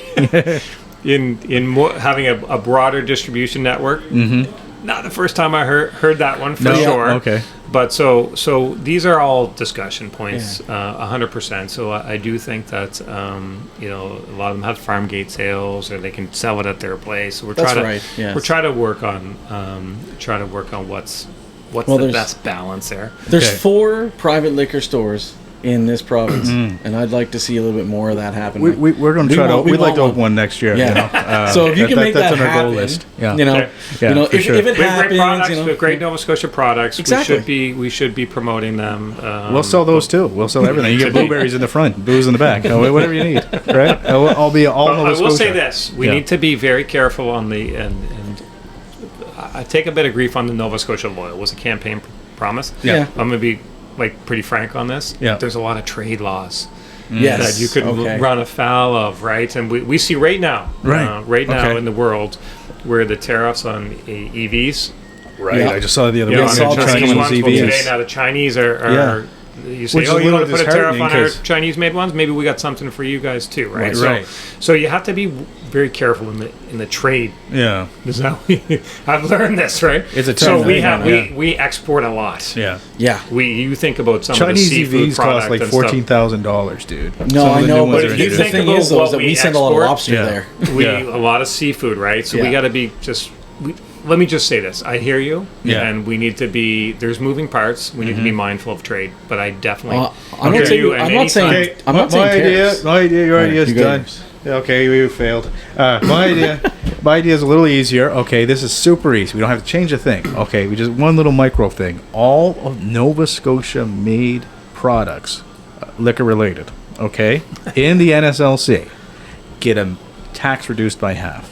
S3: in more, having a broader distribution network. Mm-hmm. Not the first time I heard that one for
S1: No?
S3: sure.
S1: Okay.
S3: But so these are all discussion points, 100%. So I do think that a lot of them have farm gate sales, or they can sell it at their place. So we're
S2: That's
S3: trying to
S2: right, yes.
S3: we're trying to work on what's
S2: Well,
S3: the
S2: there's-
S3: best balance there.
S2: There's
S1: Okay.
S2: 4 private liquor stores in this province, and I'd like to see a little bit more of that happen.
S1: We're going to try to.
S2: want-
S1: We'd like
S2: want
S1: to open one next year.
S2: Yeah.
S1: You know?
S2: So if you can make
S1: that's
S2: that
S1: on our
S2: happen,
S1: goal list. Yeah.
S3: Okay.
S1: Yeah, for
S2: if,
S1: sure.
S2: if it
S3: We have great
S2: happens,
S3: products. We have great Nova Scotia products.
S2: Exactly.
S3: We should be promoting them.
S1: We'll sell those too. We'll sell everything. You get blueberries in the front, booze in the back, whatever you need. Right? I'll be all
S3: But
S1: Nova
S3: I will
S1: Scotia.
S3: say this: we
S1: Yeah.
S3: need to be very careful on the and I take a bit of grief on the Nova Scotia Loyal. It was a campaign promise.
S1: Yeah.
S3: I'm gonna be pretty frank on this.
S1: Yeah.
S3: There's a lot of trade laws
S2: Yes.
S3: that you could
S2: Okay.
S3: run afoul of, right? And we see right now,
S1: Right.
S3: now
S1: Okay.
S3: in the world, where the tariffs on EVs.
S1: Right.
S2: Yeah.
S1: I just saw the other
S3: You know,
S1: week.
S3: on
S2: saw
S3: the
S2: that.
S3: Chinese
S2: Chinese
S3: ones. Well,
S1: EVs.
S3: today now the Chinese are you say,
S1: Which is
S3: oh,
S1: a
S3: you want to
S1: little
S3: put a tariff on our
S1: disheartening 'cause-
S3: Chinese-made ones? Maybe we got something for you guys too, right?
S1: Right.
S3: So,
S1: Right.
S3: so you have to be very careful in the trade.
S1: Yeah.
S3: This is how I've learned this, right?
S1: It's a
S3: so
S1: tough
S3: we
S1: thing,
S3: have
S1: yeah.
S3: we export a lot.
S1: Yeah.
S2: Yeah.
S3: You think about some
S1: Chinese
S3: of the seafood
S1: EVs
S3: products
S1: cost like
S3: and stuff.
S1: $14,000, dude.
S2: No,
S1: Some of
S2: I
S1: the
S2: know,
S1: new ones
S2: but
S1: are
S3: if
S2: the
S3: you
S1: ridiculous.
S3: think
S2: thing is,
S3: about
S2: though,
S3: what
S2: is that
S3: we
S2: we send a lot of
S3: export-
S2: lobster
S1: Yeah.
S2: there.
S3: A lot of seafood, right? So
S2: Yeah.
S3: we got to be let me just say this. I hear you,
S1: Yeah.
S3: and we need to be. There's moving parts. We need to be mindful of trade, but I definitely.
S2: I'm
S3: hear
S2: not saying.
S3: you, and
S2: I'm not saying.
S3: anytime-
S2: I'm not saying tariffs.
S1: My idea, your
S2: All right,
S1: idea is
S2: you go
S1: done.
S2: yours.
S1: Okay, we failed. My idea is a little easier. Okay, this is super easy. We don't have to change a thing. Okay, we just one little micro thing. All of Nova Scotia made products, liquor related. Okay, in the NSLC, get them tax reduced by half.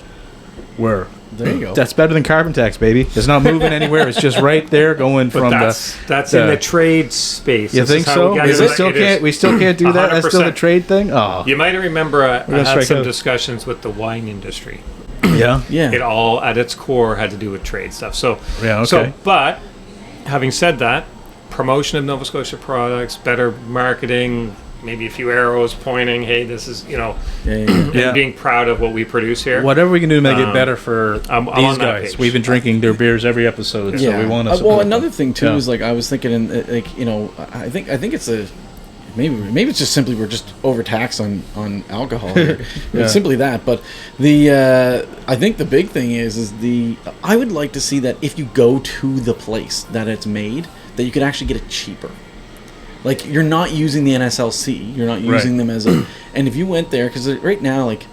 S1: Where
S2: There you go.
S1: that's better than carbon tax, baby. It's not moving anywhere. It's just right there, going
S3: But
S1: from
S3: that's in the trade space.
S1: You
S3: This
S1: think
S3: is how
S1: so?
S3: we got
S1: We
S3: into
S1: still
S3: it. It is.
S1: can't. We still can't do that. That's still the
S3: 100%.
S1: trade thing. Oh,
S3: You might remember I
S1: gonna
S3: had
S1: strike
S3: some
S1: out.
S3: discussions with the wine industry.
S1: yeah.
S2: Yeah.
S3: It all at its core had to do with trade stuff. So
S1: Yeah, okay.
S3: So, but having said that, promotion of Nova Scotia products, better marketing, maybe a few arrows pointing. Hey, this is
S2: Yeah.
S3: and
S1: Yeah.
S3: being proud of what we produce here.
S1: Whatever we can do to make it better for
S3: I'm
S1: these
S3: on that
S1: guys.
S3: page.
S1: We've been drinking their beers every episode, so we want to.
S2: Well, another thing too
S1: Yeah.
S2: is like I was thinking, I think it's a maybe it's just simply we're just overtaxed on alcohol. Here.
S1: Yeah.
S2: It's simply that. But I think the big thing is I would like to see that if you go to the place that it's made, that you could actually get it cheaper. Like you're not using the NSLC, you're not using them as a. And if you went there, because right now, like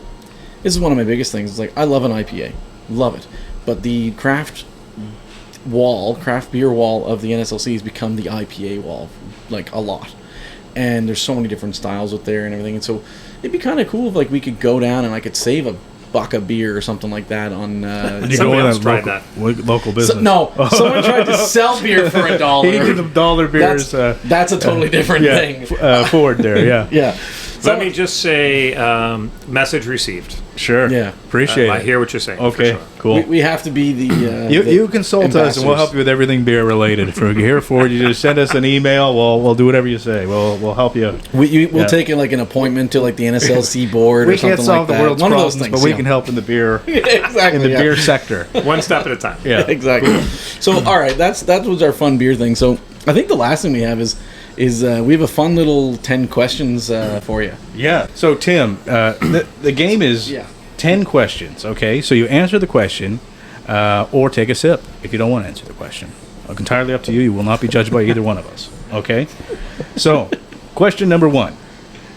S2: this is one of my biggest things. It's like I love an IPA, love it, but the craft beer wall of the NSLC has become the IPA wall, like a lot. And there's so many different styles out there and everything. And so it'd be kind of cool if like we could go down and I could save a buck of beer or something like that on.
S3: Somebody else tried that.
S1: Local business.
S2: Someone tried to sell beer for $1.
S1: He did the dollar beers.
S2: That's a totally different thing.
S1: Ford there, yeah.
S2: Yeah.
S3: Let me just say, message received.
S1: Sure.
S2: Yeah.
S1: Appreciate
S3: I
S1: it.
S3: hear what you're saying.
S1: Okay,
S3: For sure.
S1: cool.
S2: We have to be the
S1: You consult us, and we'll help you with everything beer related. If you're here for it, you just send us an email. We'll do whatever you say. We'll help you.
S2: We'll
S1: Yeah.
S2: take like an appointment to like the NSLC board or
S1: We
S2: something
S1: can't solve
S2: like that.
S1: the world's
S2: One of those
S1: problems,
S2: things,
S1: but we
S2: yeah.
S1: can help in the beer
S2: exactly
S1: in the
S2: yeah.
S1: beer sector.
S3: One step at a time.
S1: Yeah.
S2: Exactly. So, all right, that was our fun beer thing. So, I think the last thing we have is we have a fun little 10 questions for you.
S1: Yeah. So Tim, the game is 10 questions. Okay. So you answer the question, or take a sip if you don't want to answer the question. Entirely up to you. You will not be judged by either one of us. Okay. So, question number 1: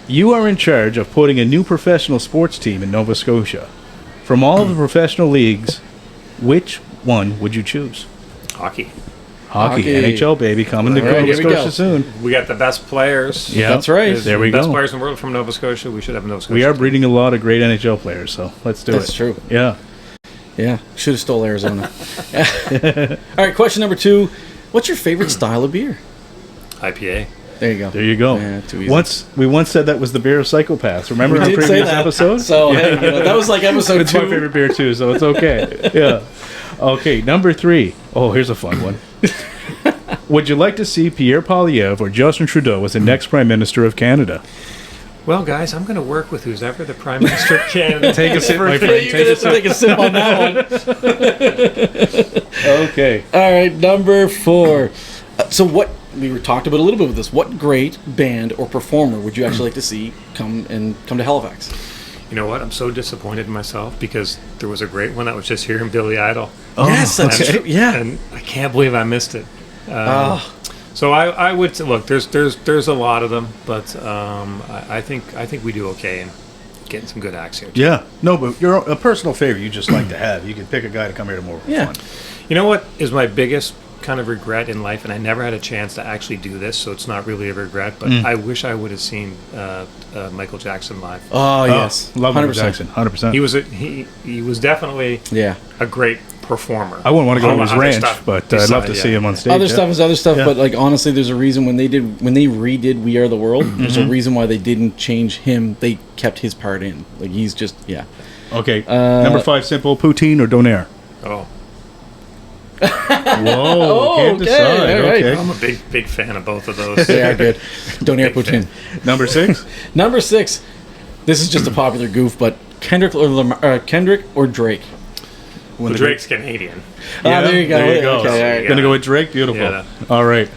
S1: you are in charge of putting a new professional sports team in Nova Scotia. From all of the professional leagues, which one would you choose?
S3: Hockey.
S1: Hockey.
S2: Hockey.
S1: NHL, baby, coming to
S2: All right,
S1: Nova
S2: here we go.
S1: Scotia soon.
S3: We got the best players.
S1: Yeah,
S2: That's right.
S3: There's
S1: There we
S3: the best
S1: go.
S3: players in the world from Nova Scotia. We should have a Nova Scotia.
S1: We are
S3: team.
S1: breeding a lot of great NHL players, so let's do it.
S2: That's true.
S1: Yeah.
S2: Yeah, should have stole Arizona. All right, question number 2. What's your favorite style of beer?
S3: IPA.
S2: There you go.
S1: There you go.
S2: Yeah, too easy.
S1: We once said that was the beer of psychopaths. Remember
S2: We
S1: the
S2: did say
S1: previous
S2: that.
S1: episode?
S2: So, hey, that was like episode
S1: It's
S2: 2.
S1: my favorite beer too, so it's okay. Yeah. Okay, number 3. Oh, here's a fun one. Would you like to see Pierre Poilievre or Justin Trudeau as the next Prime Minister of Canada?
S3: Well, guys, I'm going to work with who's ever the Prime Minister of Canada.
S1: Take a sip, my friend.
S2: You're going to have to take a sip on that one.
S1: Okay.
S2: All right, number 4. So what we were talked about a little bit with this. What great band or performer would you actually like to see come to Halifax?
S3: You know what? I'm so disappointed in myself because there was a great one that was just here in Billy Idol.
S2: Yes, that's
S1: okay.
S2: true. Yeah.
S3: And I can't believe I missed it. So I would say, look. There's a lot of them, but I think we do okay in getting some good acts here.
S1: Yeah. No, but you're a personal favor you just like to have. You can pick a guy to come here to more
S2: Yeah.
S1: fun.
S3: You know what is my biggest kind of regret in life, and I never had a chance to actually do this, so it's not really a regret. But I wish I would have seen Michael Jackson live.
S2: Oh, yes.
S1: Love Michael
S2: 100%.
S1: Jackson. 100%.
S3: He was definitely a great performer.
S1: I wouldn't want to go
S3: All
S1: to his
S3: the other
S1: ranch,
S3: stuff
S1: but I'd love to
S3: beside,
S1: see him on stage.
S2: Other
S1: yeah.
S2: stuff is other stuff,
S1: Yeah.
S2: but like honestly, there's a reason when they redid "We Are the World." There's a reason why they didn't change him. They kept his part in. Like he's just
S1: Okay. Number 5, simple. Poutine or donair?
S3: Oh,
S1: Whoa. Can't
S2: okay,
S1: decide.
S2: all right.
S1: Okay.
S3: I'm a big fan of both of those.
S2: they are good. Donair Poutine.
S1: Number 6.
S2: Number 6. This is just a popular goof, but Kendrick or Drake.
S3: Well, Drake's Canadian.
S2: Ah, there you go.
S1: There you go.
S2: Okay, all right.
S1: Gonna go with Drake. Beautiful.
S3: Yeah.
S1: All right.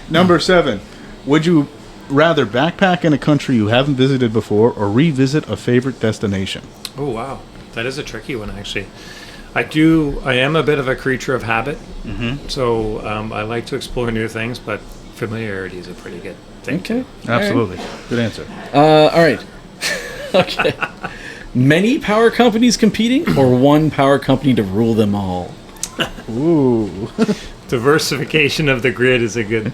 S1: Number 7. Would you rather backpack in a country you haven't visited before or revisit a favorite destination?
S3: Oh wow, that is a tricky one actually. I am a bit of a creature of habit, so I like to explore new things, but familiarity is a pretty good thing.
S2: Okay.
S1: Absolutely. Good answer.
S2: All right. Okay. Many power companies competing, or one power company to rule them all?
S1: Ooh.
S3: Diversification of the grid is a good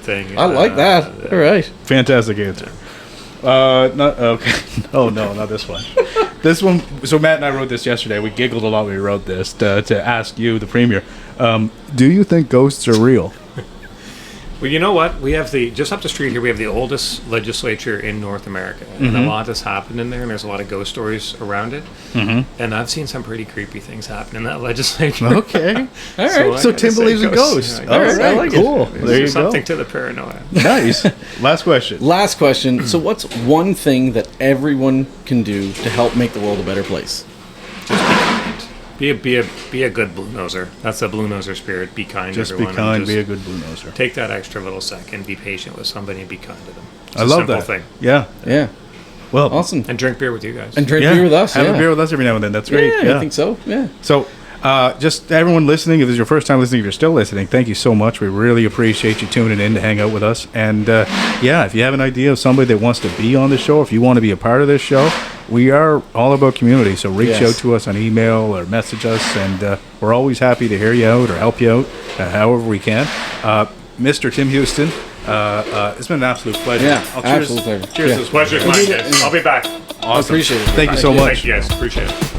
S3: thing.
S2: I like that. All right.
S1: Fantastic answer. Not okay. Oh no, not this one. This one. So Matt and I wrote this yesterday. We giggled a lot when we wrote this to ask you, the Premier. Do you think ghosts are real?
S3: Well, you know what? We have just up the street here. We have the oldest legislature in North America, and a lot has happened in there. And there's a lot of ghost stories around it. And I've seen some pretty creepy things happen in that legislature.
S1: Okay. All right.
S3: I
S1: So
S3: gotta
S1: Tim
S3: say
S1: believes in ghosts.
S3: Yeah,
S1: All
S3: I
S1: right.
S2: like it.
S1: Cool. There you go.
S3: something to the paranoia.
S1: Nice. Last question.
S2: Last question. So, what's one thing that everyone can do to help make the world a better place?
S3: Be a good blue noser. That's the blue noser spirit. Be kind
S1: Just
S3: to
S1: be
S3: everyone.
S1: kind.
S3: and
S1: Be a good blue noser.
S3: Take that extra little second. Be patient with somebody and be kind to them. It's
S1: I
S3: a
S1: love
S3: simple
S1: that.
S3: thing.
S1: Yeah.
S2: Yeah.
S1: Well.
S2: Awesome.
S3: And drink beer with you guys.
S2: And drink
S1: Yeah.
S2: beer with us.
S1: Have
S2: yeah.
S1: a beer with us every now and then. That's great.
S2: Yeah, I think so. Yeah.
S1: So, just everyone listening, if this is your first time listening, if you're still listening, thank you so much. We really appreciate you tuning in to hang out with us. And if you have an idea of somebody that wants to be on the show, if you want to be a part of this show, we are all about community. So reach out to us on email or message us, and we're always happy to hear you out or help you out however we can. Mr. Tim Houston, it's been an absolute pleasure.
S2: Yeah,
S1: Cheers.
S2: absolute pleasure.
S1: Cheers
S2: Yeah.
S1: to this
S3: Pleasure's mine, guys. I'll be back.
S1: Awesome.
S2: Appreciate it.
S1: Thank you so much.
S3: Thank you guys. Appreciate it.